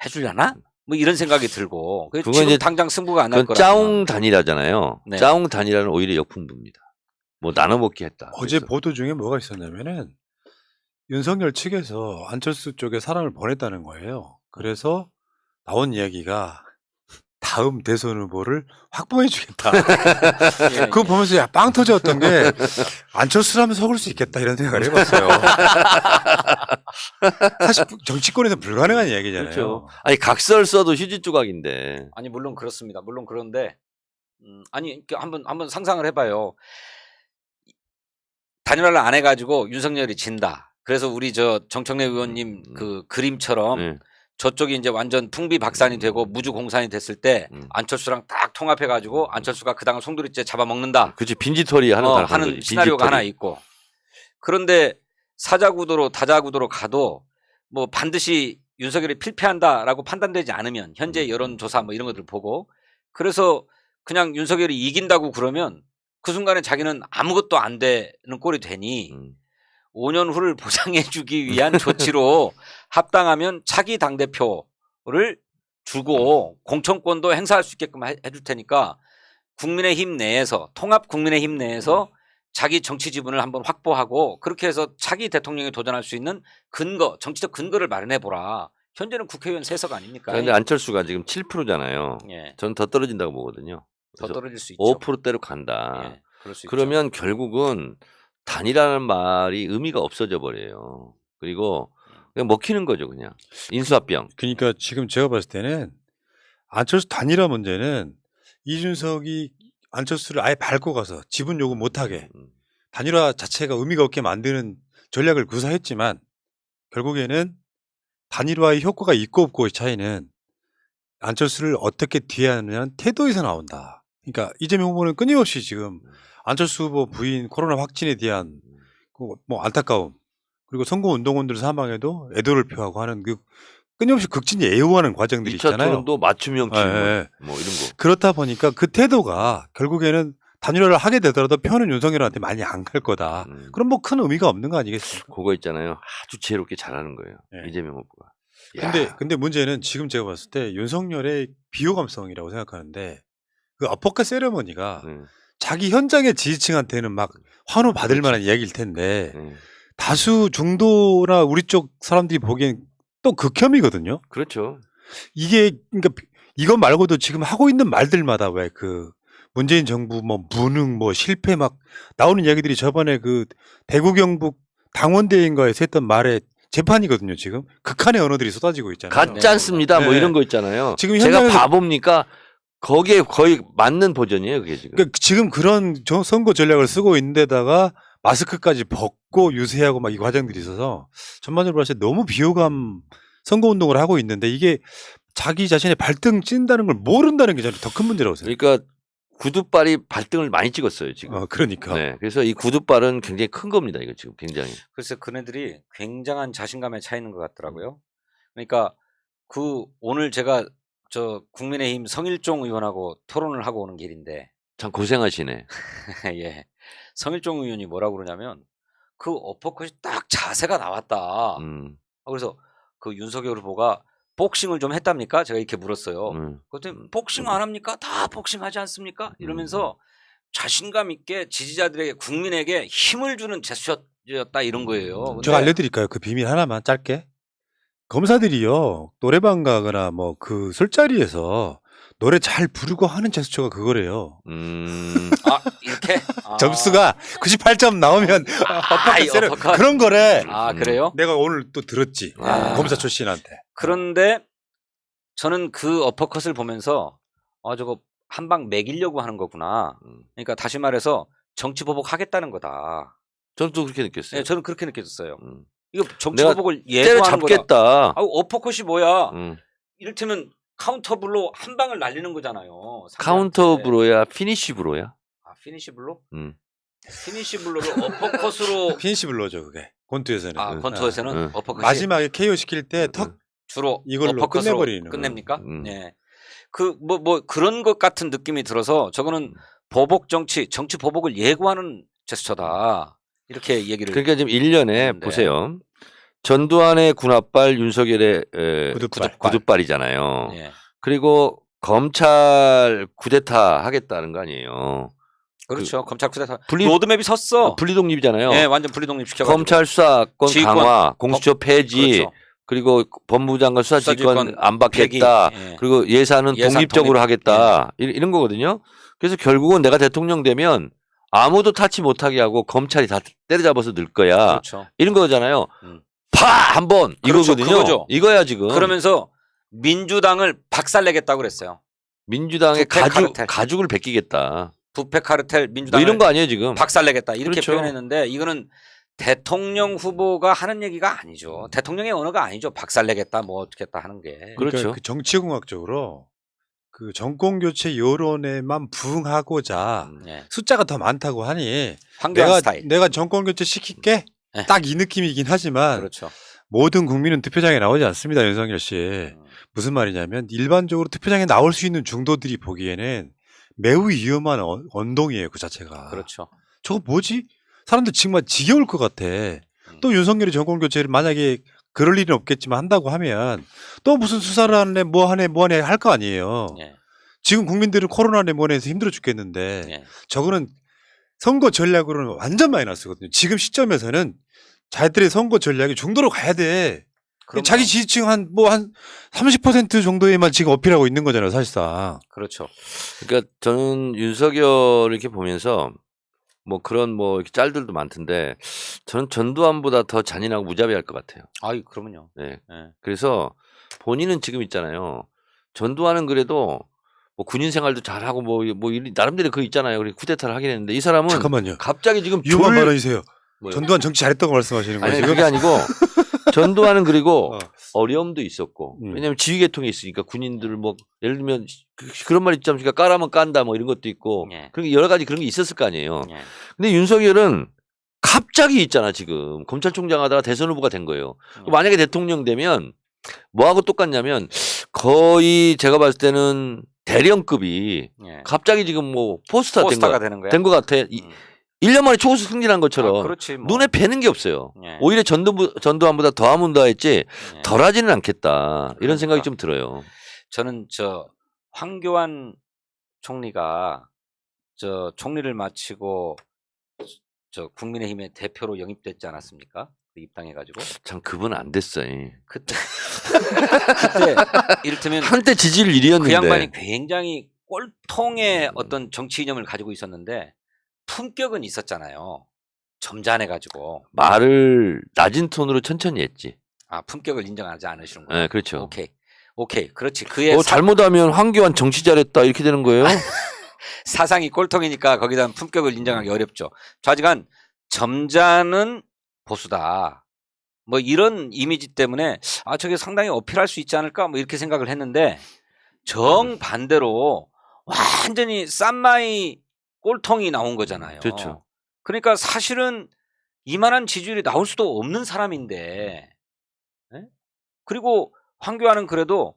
해주려나? 뭐 이런 생각이 들고 그건 지금 이제 당장 승부가 안 날 그건 거라면 짜웅 단일화잖아요. 네. 짜웅 단일화는 오히려 역풍부입니다. 뭐 나눠 먹기 했다. 어제 그래서. 보도 중에 뭐가 있었냐면은 윤석열 측에서 안철수 쪽에 사람을 보냈다는 거예요. 그래서 나온 이야기가 다음 대선 후보를 확보해 주겠다. 예, 그거 보면서 빵 터졌던 게 안철수라면 속을 수 있겠다 이런 생각을 해봤어요. 사실 정치권에서 불가능한 이야기잖아요. 그렇죠. 아니 각설 써도 휴지 조각인데. 아니 물론 그렇습니다. 물론 그런데 아니 한번 상상을 해봐요. 단일화를 안 해가지고 윤석열이 진다. 그래서 우리 저 정청래 의원님 그 그림처럼 저쪽이 이제 완전 풍비박산이 되고 무주공산이 됐을 때 안철수랑 딱 통합해가지고 안철수가 그 당을 송두리째 잡아먹는다. 그렇지 빈지털이 하는 시나리오가 하나 있고. 그런데 사자구도로 다자구도로 가도 뭐 반드시 윤석열이 필패한다라고 판단되지 않으면 현재 여론조사 뭐 이런 것들 보고 그래서 그냥 윤석열이 이긴다고 그러면 그 순간에 자기는 아무것도 안 되는 꼴이 되니 5년 후를 보장해주기 위한 조치로 합당하면 차기 당대표를 주고 공천권도 행사할 수 있게끔 해줄 테니까 국민의힘 내에서 통합 국민의힘 내에서 자기 정치 지분을 한번 확보하고 그렇게 해서 차기 대통령이 도전할 수 있는 근거, 정치적 근거를 마련해보라. 현재는 국회의원 세석 아닙니까? 그런데 안철수가 지금 7%잖아요. 예. 저는 더 떨어진다고 보거든요. 더 떨어질 수 있죠. 5%대로 간다. 예, 그럴 수 있죠. 그러면 결국은 단일화라는 말이 의미가 없어져 버려요. 그리고 그냥 먹히는 거죠, 그냥. 인수합병. 그러니까 지금 제가 봤을 때는 안철수 단일화 문제는 이준석이 안철수를 아예 밟고 가서 지분 요구 못하게 단일화 자체가 의미가 없게 만드는 전략을 구사했지만 결국에는 단일화의 효과가 있고 없고의 차이는 안철수를 어떻게 뒤하느냐는 태도에서 나온다. 그러니까 이재명 후보는 끊임없이 지금 안철수 후보 부인 코로나 확진에 대한 뭐 안타까움 그리고 선거운동원들 사망에도 애도를 표하고 하는 그 끊임없이 극진히 애호하는 과정들이 2차 있잖아요. 토론도 맞춤형 질문 예. 뭐 이런 거. 그렇다 보니까 그 태도가 결국에는 단일화를 하게 되더라도 표는 윤석열한테 많이 안 갈 거다. 그럼 뭐 큰 의미가 없는 거 아니겠습니까? 그거 있잖아요. 아주 지혜롭게 잘하는 거예요. 예. 이재명 후보가. 야. 근데 문제는 지금 제가 봤을 때 윤석열의 비호감성이라고 생각하는데 그 어퍼컷 세레머니가 자기 현장의 지지층한테는 막 환호 받을 만한 이야기일 텐데 다수 중도나 우리 쪽 사람들이 보기엔 또 극혐이거든요. 그렇죠. 이게 그러니까 이것 말고도 지금 하고 있는 말들마다 왜 그 문재인 정부 뭐 무능 뭐 실패 막 나오는 이야기들이 저번에 그 대구 경북 당원대회인가에서 했던 말의 재판이거든요. 지금 극한의 언어들이 쏟아지고 있잖아요. 같지 않습니다. 뭐 네. 이런 거 있잖아요. 지금 제가 현장에서- 바보입니까? 거기에 거의 맞는 버전이에요, 그게 지금. 그러니까 지금 그런 선거 전략을 쓰고 있는데다가 마스크까지 벗고 유세하고 막 이 과정들이 있어서 전반적으로 봤을 때 너무 비호감 선거 운동을 하고 있는데 이게 자기 자신의 발등 찐다는 걸 모른다는 게 저는 더 큰 문제라고 생각해요. 그러니까 구두발이 발등을 많이 찍었어요, 지금. 그러니까. 네. 그래서 이 구두발은 굉장히 큰 겁니다, 이거 지금 굉장히. 그래서 그네들이 굉장한 자신감에 차 있는 것 같더라고요. 그러니까 그 오늘 제가 저 국민의힘 성일종 의원하고 토론을 하고 오는 길인데 참 고생하시네. 예. 성일종 의원이 뭐라고 그러냐면 그 어퍼컷이 딱 자세가 나왔다. 그래서 그 윤석열 후보가 복싱을 좀 했답니까? 제가 이렇게 물었어요. 그랬더니 복싱 안 합니까? 다 복싱하지 않습니까? 이러면서 자신감 있게 지지자들에게 국민에게 힘을 주는 제스처였다 이런 거예요. 근데 제가 알려드릴까요? 그 비밀 하나만 짧게. 검사들이요 노래방 가거나 뭐 그 술자리에서 노래 잘 부르고 하는 제스처가 그거래요. 아 이렇게 점수가 98점 나오면 이 어퍼컷. 그런 거래. 아 그래요? 내가 오늘 또 들었지. 검사 출신한테. 그런데 저는 그 어퍼컷을 보면서 저거 한 방 매기려고 하는 거구나. 그러니까 다시 말해서 정치 보복 하겠다는 거다. 저는 또 그렇게 느꼈어요. 네, 저는 그렇게 느껴졌어요. 이거 정치 내가 보복을 예고하는 거다. 때려잡겠다. 어퍼컷이 뭐야? 이를테면 카운터 블로 한 방을 날리는 거잖아요. 카운터 브로야, 피니쉬 브로야? 피니시 블로? 피니시 블로를 어퍼컷으로 피니시 블로죠 그게. 권투에서는. 권투에서는 어퍼컷이 마지막에 KO 시킬 때 턱 주로 이걸로 어퍼컷으로 끝내버리는 끝냅니까? 네. 그 뭐 그런 것 같은 느낌이 들어서 저거는 보복 정치 보복을 예고하는 제스처다. 이렇게 얘기를. 그러니까 지금 1년에 했는데. 보세요. 전두환의 군합발, 윤석열의 구두발이잖아요. 예. 그리고 검찰 쿠데타 하겠다는 거 아니에요. 그렇죠. 검찰 쿠데타. 분리- 로드맵이 섰어. 분리독립이잖아요. 네, 완전 분리독립 시켜가지고. 검찰 수사권 지휘권, 강화, 공수처 폐지, 그렇죠. 그리고 법무부 장관 수사지휘권 수사지휘권 안 받겠다. 폐기. 예. 그리고 예산은 예산 독립적으로 독립. 하겠다. 이런 거거든요. 그래서 결국은 내가 대통령 되면 아무도 타치 못하게 하고 검찰이 다 때려잡아서 넣을 거야. 그렇죠. 이런 거잖아요. 파 한번 그렇죠. 이거거든요. 그거죠. 이거야 지금. 그러면서 민주당을 박살내겠다고 그랬어요. 민주당의 부패 카르텔. 가죽을 베끼겠다. 부패 카르텔 뭐 민주당을 이런 거 아니에요 지금. 박살내겠다 이렇게 그렇죠. 표현했는데 이거는 대통령 후보가 하는 얘기가 아니죠. 대통령의 언어가 아니죠. 박살내겠다 뭐 어떻겠다 하는 게. 그렇죠. 그러니까 그 정치공학적으로 그 정권 교체 여론에만 부응하고자 네. 숫자가 더 많다고 하니 황교안 스타일. 내가 정권 교체 시킬게 네. 딱 이 느낌이긴 하지만 그렇죠. 모든 국민은 투표장에 나오지 않습니다. 윤석열 씨. 무슨 말이냐면 일반적으로 투표장에 나올 수 있는 중도들이 보기에는 매우 위험한 언동이에요. 그 자체가. 그렇죠. 저거 뭐지? 사람들 정말 지겨울 것 같아. 또 윤석열이 정권 교체를 만약에 그럴 일은 없겠지만 한다고 하면 또 무슨 수사를 하네 뭐 하네 할 거 아니에요. 예. 지금 국민들은 코로나네 뭐네 해서 힘들어 죽겠는데 예. 저거는 선거 전략으로는 완전 마이너스거든요. 지금 시점에서는 자기들의 선거 전략이 중도로 가야 돼. 그럼요. 자기 지지층 한 30% 정도에만 지금 어필하고 있는 거잖아요, 사실상. 그렇죠. 그러니까 저는 윤석열 이렇게 보면서 뭐 그런 뭐 이렇게 짤들도 많던데 저는 전두환보다 더 잔인하고 무자비할 것 같아요. 아이 그러면요. 네. 네. 그래서 본인은 지금 있잖아요. 전두환은 그래도 뭐 군인 생활도 잘하고 뭐 나름대로 그 있잖아요. 그리고 쿠데타를 하긴 했는데 이 사람은 잠깐만요. 갑자기 지금 위험한 발언이세요. 뭐요? 전두환 정치 잘했다고 말씀하시는 거예요, 아니 지금? 그게 아니고 전두환은 그리고 어. 어려움도 있었고 음. 왜냐하면 지휘계통이 있으니까 군인들 뭐 예를 들면 그런 말 있지 않습니까? 까라면 깐다 뭐 이런 것도 있고 예. 그런 게 여러 가지 그런 게 있었을 거 아니에요. 예. 근데 윤석열은 갑자기 있잖아 지금 검찰총장 하다가 대선 후보가 된 거예요. 만약에 대통령 되면 뭐하고 똑같냐면 거의 제가 봤을 때는 대령급이 예. 갑자기 지금 뭐 포스터가 되는 거야. 된 것 같아. 1년 만에 초수 승진한 아, 것처럼 그렇지. 뭐. 눈에 뵈는 게 없어요. 예. 오히려 전두환보다 더하면 더했지 예. 덜하지는 않겠다. 이런 생각이 그러니까. 좀 들어요. 저는 황교안 총리가 총리를 마치고 국민의힘의 대표로 영입됐지 않았습니까? 입당해가지고 참 그분 안 됐어요. 그때 이를테면 한때 지지율 그 1위였는데 양반이 굉장히 꼴통의 어떤 정치 이념을 가지고 있었는데 품격은 있었잖아요. 점잖해가지고 말을 낮은 톤으로 천천히 했지. 아 품격을 인정하지 않으시는구나. 네, 그렇죠. 오케이 그렇지. 그의 잘못하면 황교안 정치 잘했다 이렇게 되는 거예요. 사상이 꼴통이니까 거기다 품격을 인정하기 어렵죠. 좌지간 점잖은 보수다. 뭐 이런 이미지 때문에 저게 상당히 어필할 수 있지 않을까 뭐 이렇게 생각을 했는데 정반대로 완전히 쌈마이 꼴통이 나온 거잖아요. 그렇죠. 그러니까 사실은 이만한 지지율이 나올 수도 없는 사람인데 네? 그리고 황교안은 그래도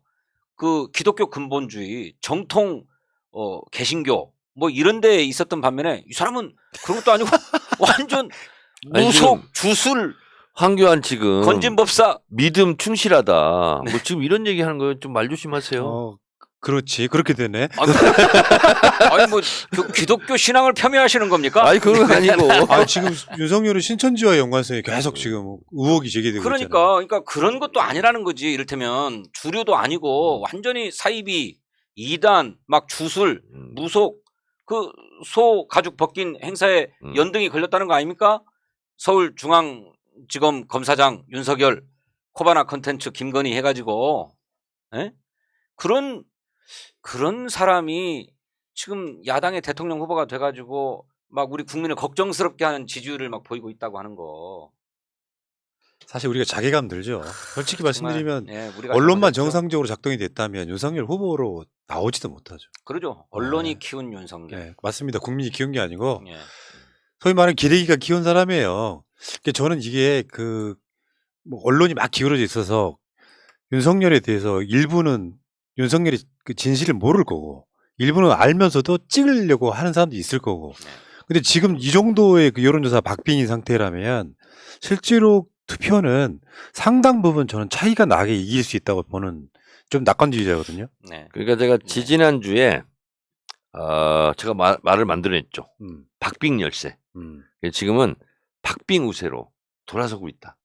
그 기독교 근본주의 정통 개신교 뭐 이런 데에 있었던 반면에 이 사람은 그런 것도 아니고 완전 무속 주술 황교안 지금 건진법사 믿음 충실하다. 뭐 지금 이런 얘기하는 거예요. 좀 말 조심하세요. 그렇지. 그렇게 되네. 아니 뭐 기독교 신앙을 폄훼하시는 겁니까? 아니 그건 아니고. 지금 윤석열은 신천지와 연관성이 계속 지금 의혹이 제기되고 있잖아요. 그러니까 그런 것도 아니라는 거지. 이를테면 주류도 아니고 완전히 사이비, 이단, 막 주술, 무속 그 소 가죽 벗긴 행사에 연등이 걸렸다는 거 아닙니까? 서울중앙지검 검사장 윤석열 코바나 컨텐츠 김건희 해가지고 에? 그런 사람이 지금 야당의 대통령 후보가 돼가지고 막 우리 국민을 걱정스럽게 하는 지지율을 막 보이고 있다고 하는 거. 사실 우리가 자괴감 들죠. 솔직히 말씀드리면 우리가 언론만 잘못했죠. 정상적으로 작동이 됐다면 윤석열 후보로 나오지도 못하죠. 그러죠. 언론이 키운 윤석열. 네, 맞습니다. 국민이 키운 게 아니고 예. 소위 말하는 기레기가 키운 사람이에요. 그러니까 저는 이게 뭐 언론이 막 기울어져 있어서 윤석열에 대해서 일부는 윤석열이 그 진실을 모를 거고 일부는 알면서도 찍으려고 하는 사람도 있을 거고. 근데 지금 이 정도의 그 여론조사 박빙인 상태라면 실제로 투표는 상당 부분 저는 차이가 나게 이길 수 있다고 보는 좀 낙관주의자거든요. 네. 그러니까 제가 지지난주에 제가 말을 만들어냈죠. 박빙 열세. 지금은 박빙 우세로 돌아서고 있다.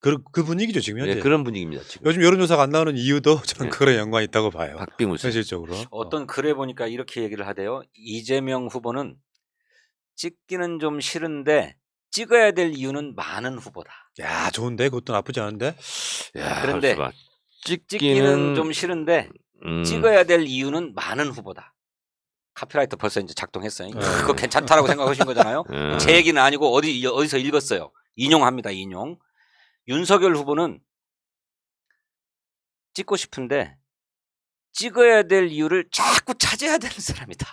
그 분위기죠 지금 현재. 네, 그런 분위기입니다. 지금. 요즘 여론조사가 안 나오는 이유도 저는 네. 그거랑 연관이 있다고 봐요. 박빙 우세. 현실적으로. 어떤 글에 보니까 이렇게 얘기를 하대요. 이재명 후보는 찍기는 좀 싫은데 찍어야 될 이유는 많은 후보다. 야 좋은데 그것도 나쁘지 않은데. 야, 그런데 잠시만. 찍기는 좀 싫은데 찍어야 될 이유는 많은 후보다. 카피라이터 벌써 이제 작동했어요. 그거 괜찮다라고 생각하신 거잖아요. 제 얘기는 아니고 어디서 읽었어요. 인용합니다. 인용. 윤석열 후보는 찍고 싶은데 찍어야 될 이유를 자꾸 찾아야 되는 사람이다.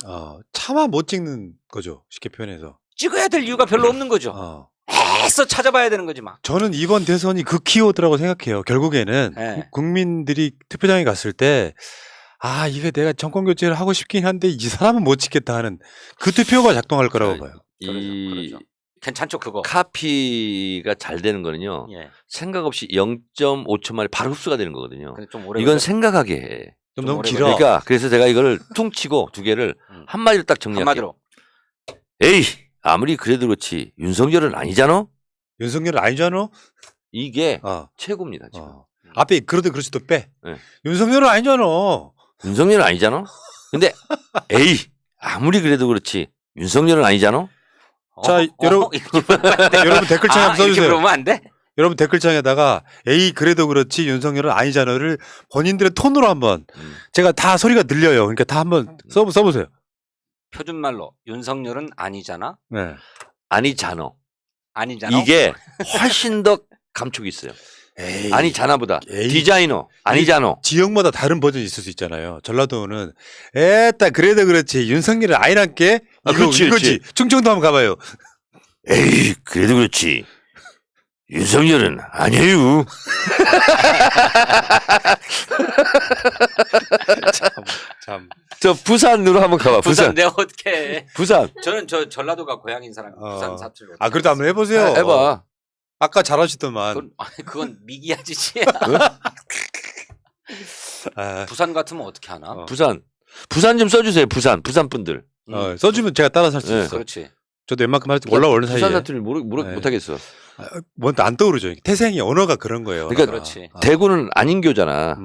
차마 못 찍는 거죠. 쉽게 표현해서. 찍어야 될 이유가 별로 없는 거죠. 애써 찾아봐야 되는 거지 막. 저는 이번 대선이 그 키워드라고 생각해요. 결국에는 네. 국민들이 투표장에 갔을 때 이게 내가 정권 교체를 하고 싶긴 한데 이 사람은 못 찍겠다 하는 그 투표가 작동할 거라고 봐요. 그러죠. 괜찮죠 그거. 카피가 잘 되는 거는요. 예. 생각 없이 0.5초 만에 바로 흡수가 되는 거거든요. 근데 좀 오래 이건 걸려. 생각하게 해. 좀 너무 오래 길어. 그러니까 그래서 제가 이거를 퉁치고 두 개를 한마디로 딱 정리할게요. 한마디로. 에이 아무리 그래도 그렇지 윤석열은 아니잖아. 윤석열은 아니잖아. 이게 최고입니다 지금. 앞에 그러도 그렇지도 빼. 네. 윤석열은 아니잖아. 윤석열은 아니잖아. 근데 에이 아무리 그래도 그렇지 윤석열은 아니잖아. 자, 여러분 댓글창에 한번 이렇게 써주세요. 물으면 안 돼? 여러분 댓글창에다가 에이 그래도 그렇지 윤석열은 아니잖아를 본인들의 톤으로 한번 제가 다 소리가 들려요. 그러니까 다 한번 써보세요. 표준말로 윤석열은 아니잖아. 네. 아니잖아. 아니잖아. 이게 훨씬 더 감촉이 있어요. 에이, 아니잖아보다 에이. 디자이너 아니잖아. 지역마다 다른 버전이 있을 수 있잖아요. 전라도는 에따 그래도 그렇지 윤석열은 아니란게 아, 이거, 그렇지, 이거지. 충청도 한번 가봐요. 에이 그래도 그렇지 윤석열은 아니에요. 참. 저 부산으로 한번 가봐. 부산 내가 어떻게 해? 부산. 저는 저 전라도가 고향인 사람 부산 사투리로. 아 그래도 한번 해보세요. 해봐. 아까 잘하시더만. 그건 미기야지지. 아, 부산 같으면 어떻게 하나? 부산 좀 써주세요. 부산 분들. 써주면 제가 따라서 할 수 네. 있어요. 그렇지. 저도 웬만큼 할 때 올라오는 사이에. 부산 사투리 네. 못하겠어. 뭔가 안 떠오르죠. 태생이 언어가 그런 거예요. 그러니까 언어가. 그렇지. 대구는 안인교잖아.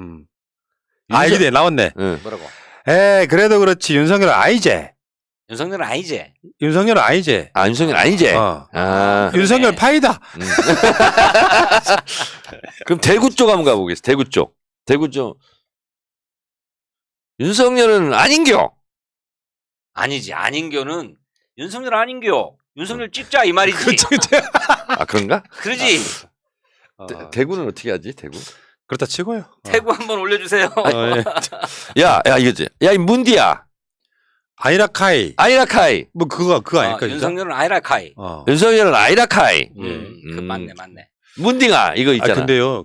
아 이래 나왔네. 응. 뭐라고? 에 그래도 그렇지 윤석열은 아니제. 윤석열은 아니지. 윤석열은 아니제. 아 윤석열 아니지. 아 윤석열 파이다. 그럼 대구 쪽 한번 가보겠습니다. 대구 쪽. 윤석열은 아닌겨. 아니지. 아닌교는 윤석열 아닌교. 윤석열 찍자 이 말이지. 그치. 아 그런가? 그러지. 대구는 어떻게 하지? 대구? 그렇다 치고요. 태구 한번 올려주세요. 예. 야 이거지. 야 이 문디야. 아이라카이. 아이라카이. 뭐 그거 아닐까 진짜? 윤석열은 아이라카이. 윤석열은 아이라카이. 그 맞네. 문딩아 이거 있잖아. 근데요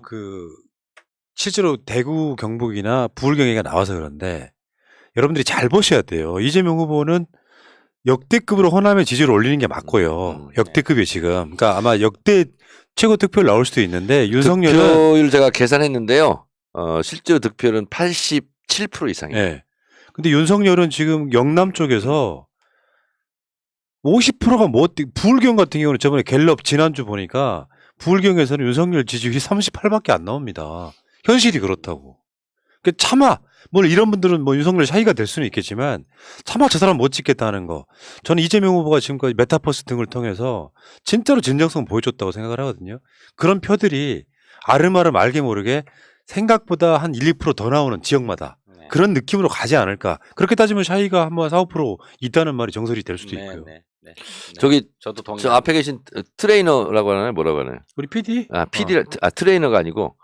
실제로 대구 경북이나 부울 경기가 나와서 그런데 여러분들이 잘 보셔야 돼요. 이재명 후보는 역대급으로 호남의 지지를 올리는 게 맞고요. 역대급이에요 지금. 그러니까 아마 역대 최고 득표율 나올 수도 있는데 윤석열은 득표율 제가 계산했는데요. 실제로 득표율은 87% 이상이에요. 예. 근데 윤석열은 지금 영남 쪽에서 50%가 부울경 같은 경우는 저번에 갤럽 지난주 보니까 부울경에서는 윤석열 지지율이 38밖에 안 나옵니다. 현실이 그렇다고. 그러니까 차마 이런 분들은 윤석열 샤이가 될 수는 있겠지만 차마 저 사람 못 찍겠다는 거. 저는 이재명 후보가 지금까지 메타버스 등을 통해서 진짜로 진정성 보여줬다고 생각을 하거든요. 그런 표들이 아름아름 알게 모르게 생각보다 한 1, 2%더 나오는 지역마다 그런 느낌으로 가지 않을까. 그렇게 따지면 샤이가 한번 4, 5% 있다는 말이 정설이 될 수도 있고요. 저기 저도 동의. 저 앞에 계신 트레이너라고 하나요? 뭐라고 하나요? 우리 PD? 트레이너가 아니고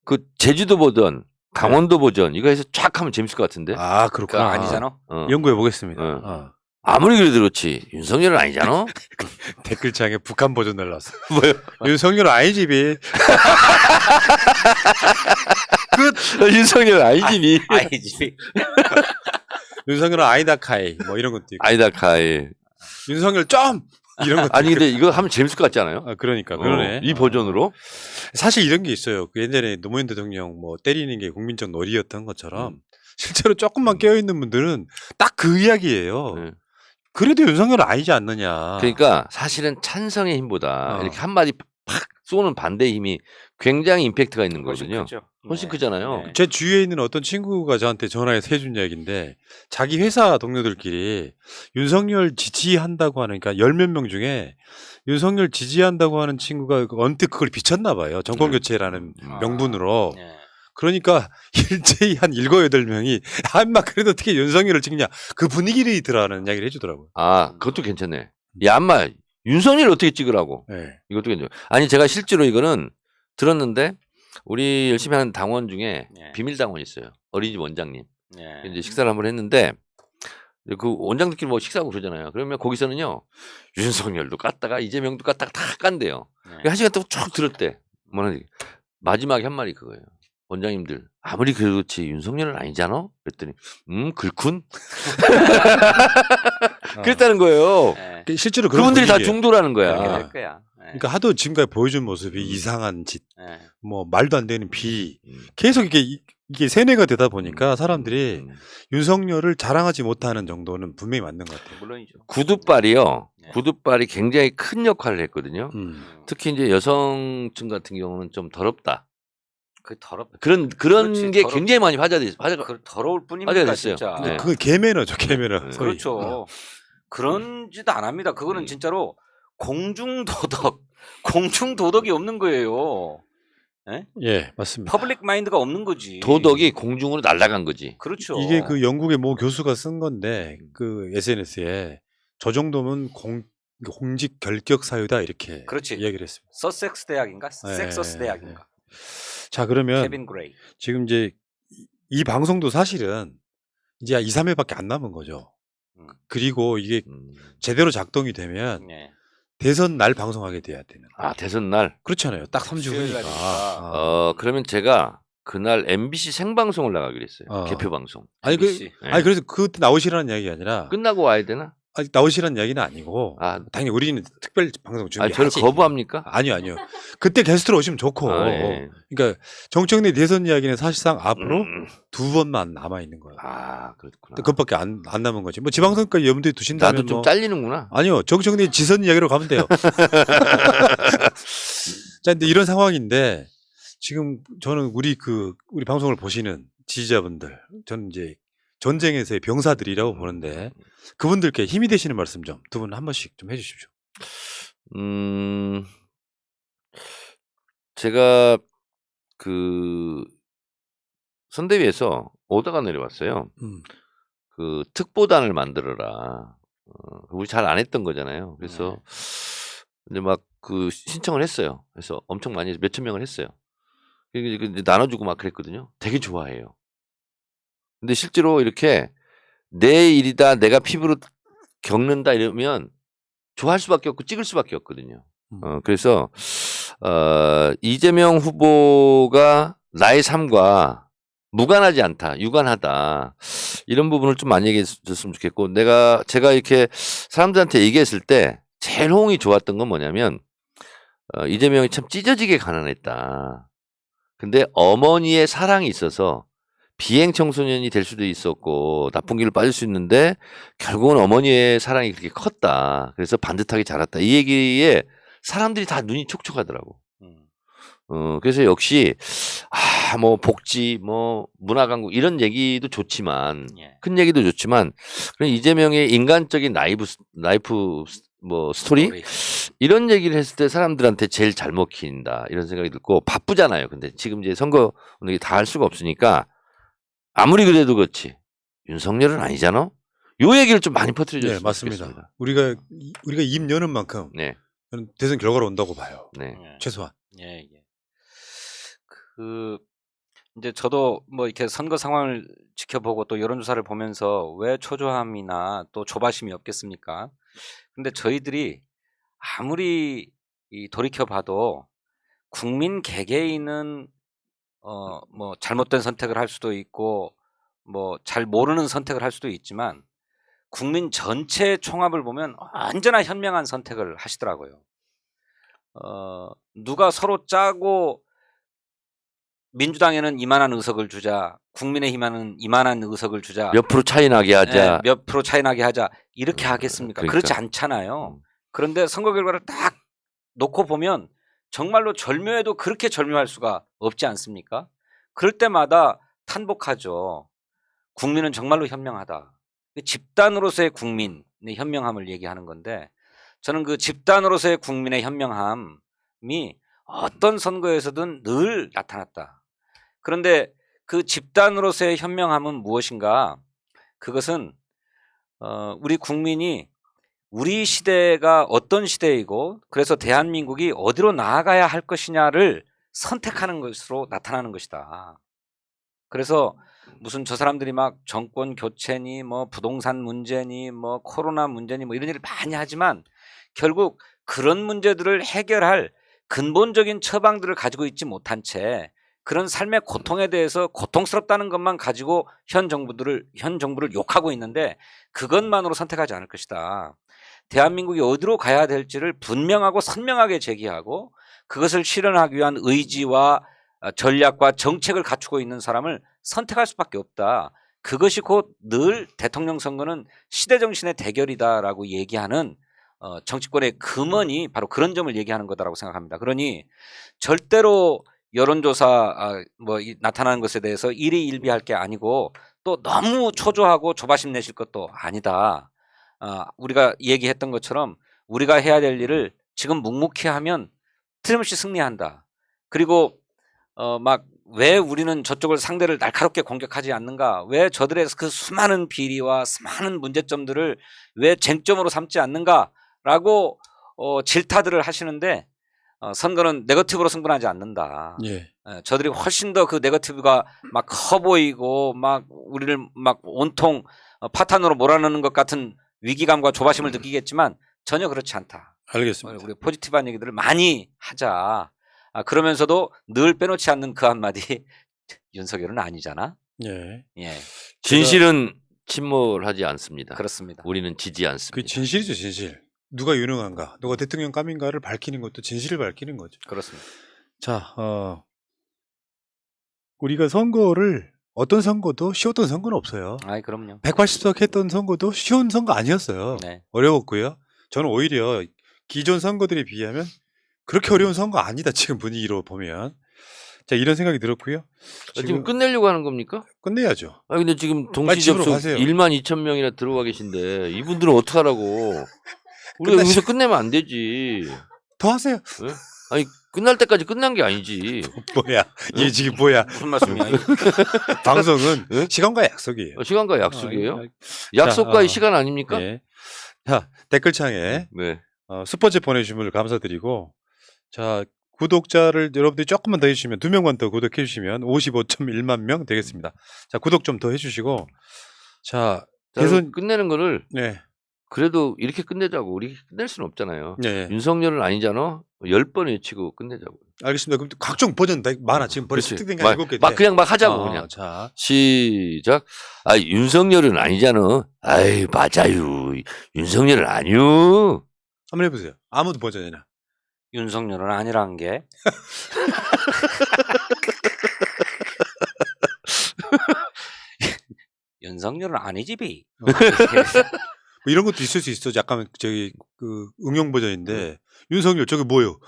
그 제주도 보던 강원도 보전 이거 해서 쫙 하면 재밌을 것 같은데. 아 그거 그렇구나. 아니잖아. 연구해 보겠습니다. 아무리 그래도 그렇지 윤석열은 아니잖아. 댓글창에 북한 버전 날라왔어. 뭐요? 윤석열 아이집이. 윤석열 아이집이. 아이지. 윤석열은 아이다카이 이런 것도 있고. 아이다카이. 윤석열 점 이런 것도 아니 근데 있고. 이거 하면 재밌을 것 같지 않아요? 그러니까 그러네. 이 버전으로. 사실 이런 게 있어요. 그 옛날에 노무현 대통령 때리는 게 국민적 놀이였던 것처럼 실제로 조금만 깨어 있는 분들은 딱 그 이야기예요. 그래도 윤석열은 아니지 않느냐. 그러니까 사실은 찬성의 힘보다 이렇게 한마디 팍 쏘는 반대의 힘이 굉장히 임팩트가 있는 거거든요. 훨씬 크잖아요. 제 주위에 있는 어떤 친구가 저한테 전화해서 해준 이야기인데 자기 회사 동료들끼리 윤석열 지지한다고 하는 그러니까 10몇 명 중에 윤석열 지지한다고 하는 친구가 언뜻 그걸 비쳤나 봐요. 정권교체라는 명분으로. 그러니까 일제히 한 7, 8명이 인마 그래도 어떻게 윤석열을 찍냐 그 분위기를 들어가는 이야기를 해주더라고요. 아 그것도 괜찮네. 야 인마 윤석열 어떻게 찍으라고. 이것도 괜찮아요. 아니 제가 실제로 이거는 들었는데 우리 열심히 하는 당원 중에 비밀 당원이 있어요. 어린이집 원장님. 이제 식사를 한번 했는데 그 원장들끼리 식사하고 그러잖아요. 그러면 거기서는요 윤석열도 깠다가 이재명도 깠다가 다 깐대요. 1시간 동안 쭉 들었대. 마지막에 한 말이 그거예요. 원장님들 아무리 그렇지 윤석열은 아니잖아. 그랬더니 글쿤 그랬다는 거예요. 실제로 그런 그분들이 다 분위기예요. 중도라는 거야. 그러니까 하도 지금까지 보여준 모습이 이상한 짓, 말도 안 되는 비, 계속 이게 세뇌가 되다 보니까 사람들이 윤석열을 자랑하지 못하는 정도는 분명히 맞는 것 같아요. 물론이죠. 구두발이요. 구두발이 굉장히 큰 역할을 했거든요. 특히 이제 여성층 같은 경우는 좀 더럽다. 그 더럽. 그런 그렇지, 게 더럽- 굉장히 많이 화제가 그 더러울 화제가 뿐입니까 됐어요. 진짜. 네. 그건 개매너죠, 개매너. 네. 소위. 그렇죠. 그런 짓 안 합니다. 그거는 진짜로 공중 도덕이 없는 거예요. 예, 맞습니다. 퍼블릭 마인드가 없는 거지. 도덕이 공중으로 날아간 거지. 그렇죠. 이게 그 영국의 모 교수가 쓴 건데 그 SNS에 저 정도면 공직 결격 사유다 이렇게 그렇지. 이야기를 했습니다. 서섹스 대학인가? 네. 섹서스 대학인가? 자, 그러면 케빈 그레이. 지금 이제 이 방송도 사실은 이제 2, 3회밖에 안 남은 거죠. 그리고 이게 제대로 작동이 되면 네. 대선 날 방송하게 돼야 되는. 대선 날. 그렇잖아요. 딱 3주 수요일 후니까. 날이니까. 그러면 제가 그날 MBC 생방송을 나가기로 했어요. 어. 개표 방송. 아니 MBC. 네. 그래서 그때 나오시라는 이야기가 아니라 끝나고 와야 되나? 아직 나오시라는 이야기는 아니고 아, 당연히 우리는 특별 방송 저를 준비하지. 거부합니까? 아니요. 그때 게스트로 오시면 좋고. 예. 그러니까 정청래 대선 이야기는 사실상 앞으로 2번만 남아 있는 거예요. 그렇구나. 그것밖에 안 남은 거지. 뭐 지방선거까지 염두에 두신다면 나도 좀 뭐 잘리는구나. 아니요. 정청래 지선 이야기로 가면 돼요. 자, 근데 이런 상황인데 지금 저는 우리 방송을 보시는 지지자분들, 저는 이제 전쟁에서의 병사들이라고 보는데 그분들께 힘이 되시는 말씀 좀 두 분 한 번씩 좀 해주십시오. 제가 그 선대위에서 오다가 내려왔어요. 그 특보단을 만들어라. 우리 잘 안 했던 거잖아요. 그래서 이제 막 그 신청을 했어요. 그래서 엄청 많이 몇천 명을 했어요. 이제 나눠주고 막 그랬거든요. 되게 좋아해요. 근데 실제로 이렇게 내 일이다, 내가 피부로 겪는다 이러면 좋아할 수밖에 없고 찍을 수밖에 없거든요. 그래서 이재명 후보가 나의 삶과 무관하지 않다, 유관하다 이런 부분을 좀 많이 얘기해 줬으면 좋겠고 제가 이렇게 사람들한테 얘기했을 때 제일 호응이 좋았던 건 뭐냐면 이재명이 참 찢어지게 가난했다. 근데 어머니의 사랑이 있어서 비행 청소년이 될 수도 있었고 나쁜 길로 빠질 수 있는데 결국은 어머니의 사랑이 그렇게 컸다. 그래서 반듯하게 자랐다. 이 얘기에 사람들이 다 눈이 촉촉하더라고. 그래서 역시 뭐 복지, 뭐 문화 강국 이런 얘기도 좋지만 큰 얘기도 좋지만 이재명의 인간적인 라이프 뭐 스토리 이런 얘기를 했을 때 사람들한테 제일 잘 먹힌다 이런 생각이 들고 바쁘잖아요. 근데 지금 이제 선거 다 할 수가 없으니까 아무리 그래도 그렇지 윤석열은 아니잖아. 요 얘기를 좀 많이 퍼뜨려줬으면 네, 맞습니다. 좋겠습니다. 우리가 입 여는 만큼 네. 저는 대선 결과로 온다고 봐요. 네. 최소한. 예. 이제 저도 뭐 이렇게 선거 상황을 지켜보고 또 여론조사를 보면서 왜 초조함이나 또 조바심이 없겠습니까? 근데 저희들이 아무리 돌이켜봐도 국민 개개인은 뭐 잘못된 선택을 할 수도 있고 뭐 잘 모르는 선택을 할 수도 있지만 국민 전체 총합을 보면 언제나 현명한 선택을 하시더라고요. 누가 서로 짜고 민주당에는 이만한 의석을 주자, 국민의힘에는 이만한 의석을 주자, 몇 프로 차이 나게 하자. 몇 프로 차이 나게 하자 이렇게 하겠습니까? 그러니까. 그렇지 않잖아요. 그런데 선거 결과를 딱 놓고 보면 정말로 절묘해도 그렇게 절묘할 수가 없지 않습니까? 그럴 때마다 탄복하죠. 국민은 정말로 현명하다. 집단으로서의 국민의 현명함을 얘기하는 건데 저는 그 집단으로서의 국민의 현명함이 어떤 선거에서든 늘 나타났다. 그런데 그 집단으로서의 현명함은 무엇인가? 그것은 우리 국민이 우리 시대가 어떤 시대이고 그래서 대한민국이 어디로 나아가야 할 것이냐를 선택하는 것으로 나타나는 것이다. 그래서 무슨 저 사람들이 막 정권 교체니 뭐 부동산 문제니 뭐 코로나 문제니 뭐 이런 일을 많이 하지만 결국 그런 문제들을 해결할 근본적인 처방들을 가지고 있지 못한 채 그런 삶의 고통에 대해서 고통스럽다는 것만 가지고 현 정부를 욕하고 있는데 그것만으로 선택하지 않을 것이다. 대한민국이 어디로 가야 될지를 분명하고 선명하게 제기하고 그것을 실현하기 위한 의지와 전략과 정책을 갖추고 있는 사람을 선택할 수밖에 없다. 그것이 곧 늘 대통령 선거는 시대정신의 대결이다라고 얘기하는 정치권의 금원이 바로 그런 점을 얘기하는 거다라고 생각합니다. 그러니 절대로 여론조사 나타나는 것에 대해서 일희일비할 게 아니고 또 너무 초조하고 조바심 내실 것도 아니다. 우리가 얘기했던 것처럼 우리가 해야 될 일을 지금 묵묵히 하면 틀림없이 승리한다. 그리고 막 왜 우리는 저쪽을 상대를 날카롭게 공격하지 않는가? 왜 저들의 그 수많은 비리와 수많은 문제점들을 왜 쟁점으로 삼지 않는가라고 질타들을 하시는데 선거는 네거티브로 승부하지 않는다. 예. 저들이 훨씬 더 그 네거티브가 막 커 보이고 막 우리를 막 온통 파탄으로 몰아넣는 것 같은 위기감과 조바심을 느끼겠지만 전혀 그렇지 않다. 알겠습니다. 우리 포지티브한 얘기들을 많이 하자. 그러면서도 늘 빼놓지 않는 그 한마디 윤석열은 아니잖아. 예. 예, 진실은 침몰하지 않습니다. 그렇습니다. 우리는 지지 않습니다. 그 진실이죠, 진실. 누가 유능한가, 누가 대통령감인가를 밝히는 것도 진실을 밝히는 거죠. 그렇습니다. 자, 우리가 선거를 어떤 선거도 쉬웠던 선거는 없어요. 아이 그럼요. 180석 했던 선거도 쉬운 선거 아니었어요. 네. 어려웠고요. 저는 오히려 기존 선거들에 비하면 그렇게 어려운 선거 아니다. 지금 분위기로 보면. 자, 이런 생각이 들었고요. 지금 끝내려고 하는 겁니까? 끝내야죠. 아 근데 지금 빨리 동시 집으로 접속 가세요. 1만 2천 명이나 들어와 계신데 이분들은 어떡하라고? 우리가 끝나시- 여기서 끝내면 안 되지. 더 하세요. 아니 끝날 때까지 끝난 게 아니지. 뭐야? 이게 지금 뭐야? 무슨 말씀이야? 방송은 응? 시간과 약속이에요. 시간과 약속이에요? 아, 약속과의 자, 시간 아닙니까? 예. 자, 댓글창에 네. 스포츠 보내주신 분을 감사드리고, 자, 구독자를 여러분들이 조금만 더 해주시면, 2명만 더 구독해 주시면 55.1만 명 되겠습니다. 자, 구독 좀 더 해주시고, 자, 자, 대선, 끝내는 거를 네, 그래도 이렇게 끝내자고. 우리 끝낼 수는 없잖아요. 네, 윤석열은 아니잖아. 10번 외치고 끝내자고. 알겠습니다. 그럼 각종 버전 많아. 지금 벌써 그렇지. 습득된 게 막, 7개. 막 그냥 막 하자고 그냥. 자, 시작. 아 윤석열은 아니잖아. 아이 맞아요. 윤석열은 아니요. 한번 해보세요. 아무도 버전이나. 윤석열은 아니란 게 윤석열은 아니지 비. 뭐 이런 것도 있을 수 있어. 약간 저기 그 응용 버전인데, 윤석열 저게 뭐요?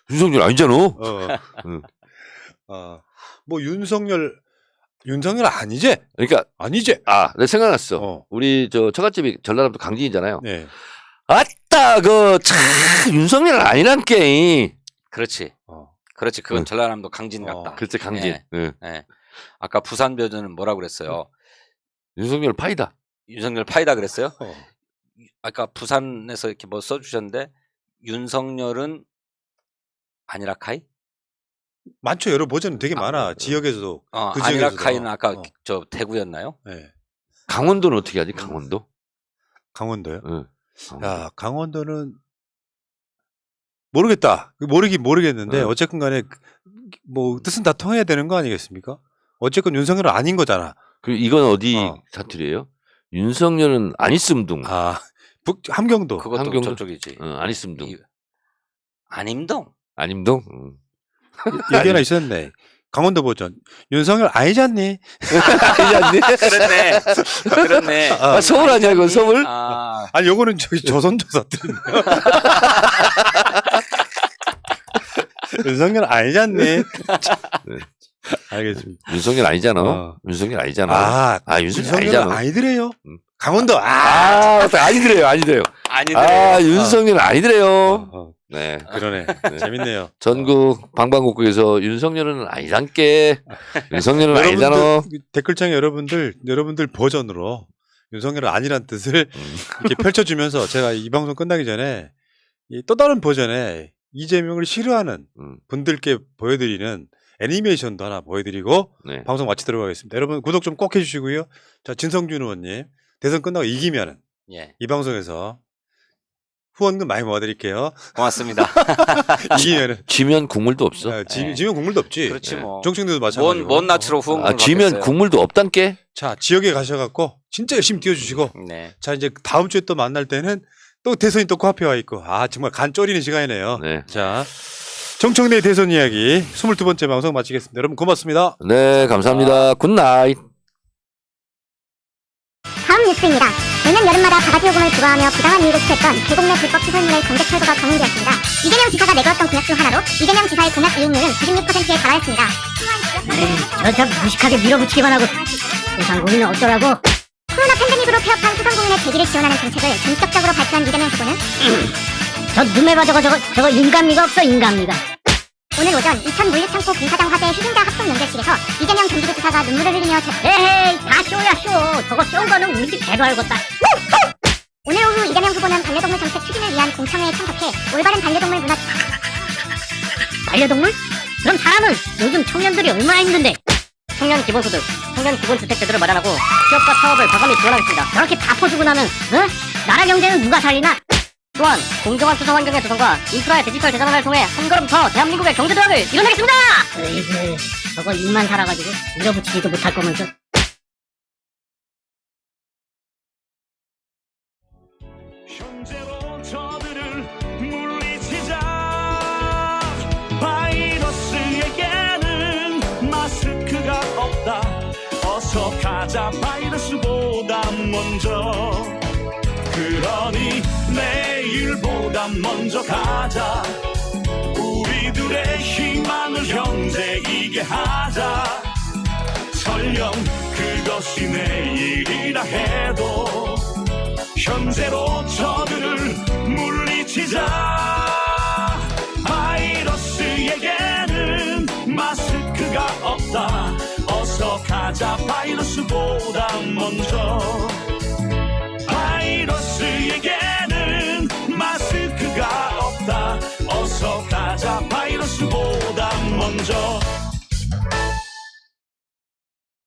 윤석열 아니잖아. 응. 뭐 윤석열 아니지? 그러니까 아니지? 내가 생각났어. 어. 우리 저 처갓집이 전라남도 강진이잖아요. 네. 아따 참 윤석열은 아니란 게. 그렇지. 어. 그렇지. 그건 응. 전라남도 강진 같다. 글쎄 강진. 예. 응. 예. 아까 부산 버전은 뭐라 그랬어요? 윤석열 파이다. 윤석열 파이다 그랬어요? 어. 아까 부산에서 이렇게 뭐 써주셨는데 윤석열은 아니라카이? 많죠. 여러 버전은 되게 많아. 지역에서도. 그 지역에서도. 아니라카이는 아까 저 대구였나요? 네. 강원도는 어떻게 하지? 강원도? 강원도요? 응. 야, 강원도는 모르겠다. 모르겠는데 응. 어쨌건 간에 뭐 뜻은 다 통해야 되는 거 아니겠습니까? 어쨌건 윤석열은 아닌 거잖아. 그 이건 어디 어. 사투리예요? 윤석열은 아니씀둥. 함경도. 그것도 한경도? 저쪽이지. 아니씀둥. 안임동. 아님동? 여기 하나 있었네. 강원도 버전. 윤석열 아니잖니? 그렇네. 그렇네. 서울 아니야, 그건 서울? 아니, 요거는 저기 조선조 사투리인데. 윤석열 아니잖니? 네. 알겠습니다. 윤석열 아니잖아. 어. 윤석열 아니잖아. 윤석열 아니잖아. 아니더래요. 응. 강원도. 아니더래요. 아니더래요. 윤석열 아니더래요. 네. 그러네. 재밌네요. 전국 방방곡곡에서 윤석열은 아니란께. 윤석열은 아니잖아. 댓글창에 여러분들 버전으로 윤석열은 아니란 뜻을 이렇게 펼쳐주면서 제가 이 방송 끝나기 전에 또 다른 버전에 이재명을 싫어하는 분들께 보여드리는 애니메이션도 하나 보여드리고 네. 방송 마치도록 하겠습니다. 여러분 구독 좀 꼭 해주시고요. 자, 진성준 의원님 대선 끝나고 이기면은 예. 이 방송에서 후원금 많이 모아드릴게요. 고맙습니다. 이기면은 지면 국물도 없어. 지면 국물도 없지. 그렇지 뭐. 정치인들도 마찬가지고. 뭔 낯으로 후원금을 지면 받겠어요. 국물도 없단께. 자, 지역에 가셔갖고 진짜 열심히 뛰어주시고 네. 자, 이제 다음 주에 또 만날 때는 또 대선이 또 코앞에 와 있고 정말 간 쫄이는 시간이네요. 네. 자, 정청래 대선 이야기 22번째 방송 마치겠습니다. 여러분 고맙습니다. 네, 감사합니다. 굿나잇. 다음 뉴스입니다. 매년 여름마다 바다기요금을 부과하며 부당한 이익을 취했던 계곡 내 불법 시설물의 정책 철거가 강행되었습니다. 이재명 지사가 내걸었던 공약 중 하나로 이재명 지사의 공약 이익률은 96%에 달하였습니다. 저 무식하게 밀어붙이기만 하고 소상공인은 어쩌라고? 코로나 팬데믹으로 폐업한 소상공인의 대기를 지원하는 정책을 전격적으로 발표한 이재명 후보는 저 눈에 봐 저거 인간미가 없어 인간미가. 오늘 오전 이천 물류창고 공사장 화재 희생자 합동 연결식에서 이재명 경기도지사가 눈물을 흘리며 에헤이 다 쇼야 쇼. 저거 쇼인 거는 우리 집 개도 알겠다. 오늘 오후 이재명 후보는 반려동물 정책 추진을 위한 공청회에 참석해 올바른 반려동물 문화 반려동물? 그럼 사람은 요즘 청년들이 얼마나 힘든데. 청년 기본소득, 청년 기본주택 제도를 마련하고 취업과 사업을 과감히 지원하겠습니다. 저렇게 다 퍼주고 나면 나라 경제는 누가 살리나? 또한 공정한 투자 환경의 조성과 인프라의 디지털 대전환을 통해 한 걸음 더 대한민국의 경제 도약을 이뤄내겠습니다. 으이그 저거 입만 살아가지고 밀어붙이지도 못할 거면서. 현재로 저들을 물리치자. 바이러스에게는 마스크가 없다. 어서 가자 바이러스보다 먼저. 그러니 내일보다 먼저 가자. 우리들의 희망을 형제이게 하자. 설령 그것이 내일이라 해도 현재로 저들을 물리치자. 바이러스에게는 마스크가 없다. 어서 가자 바이러스보다 먼저.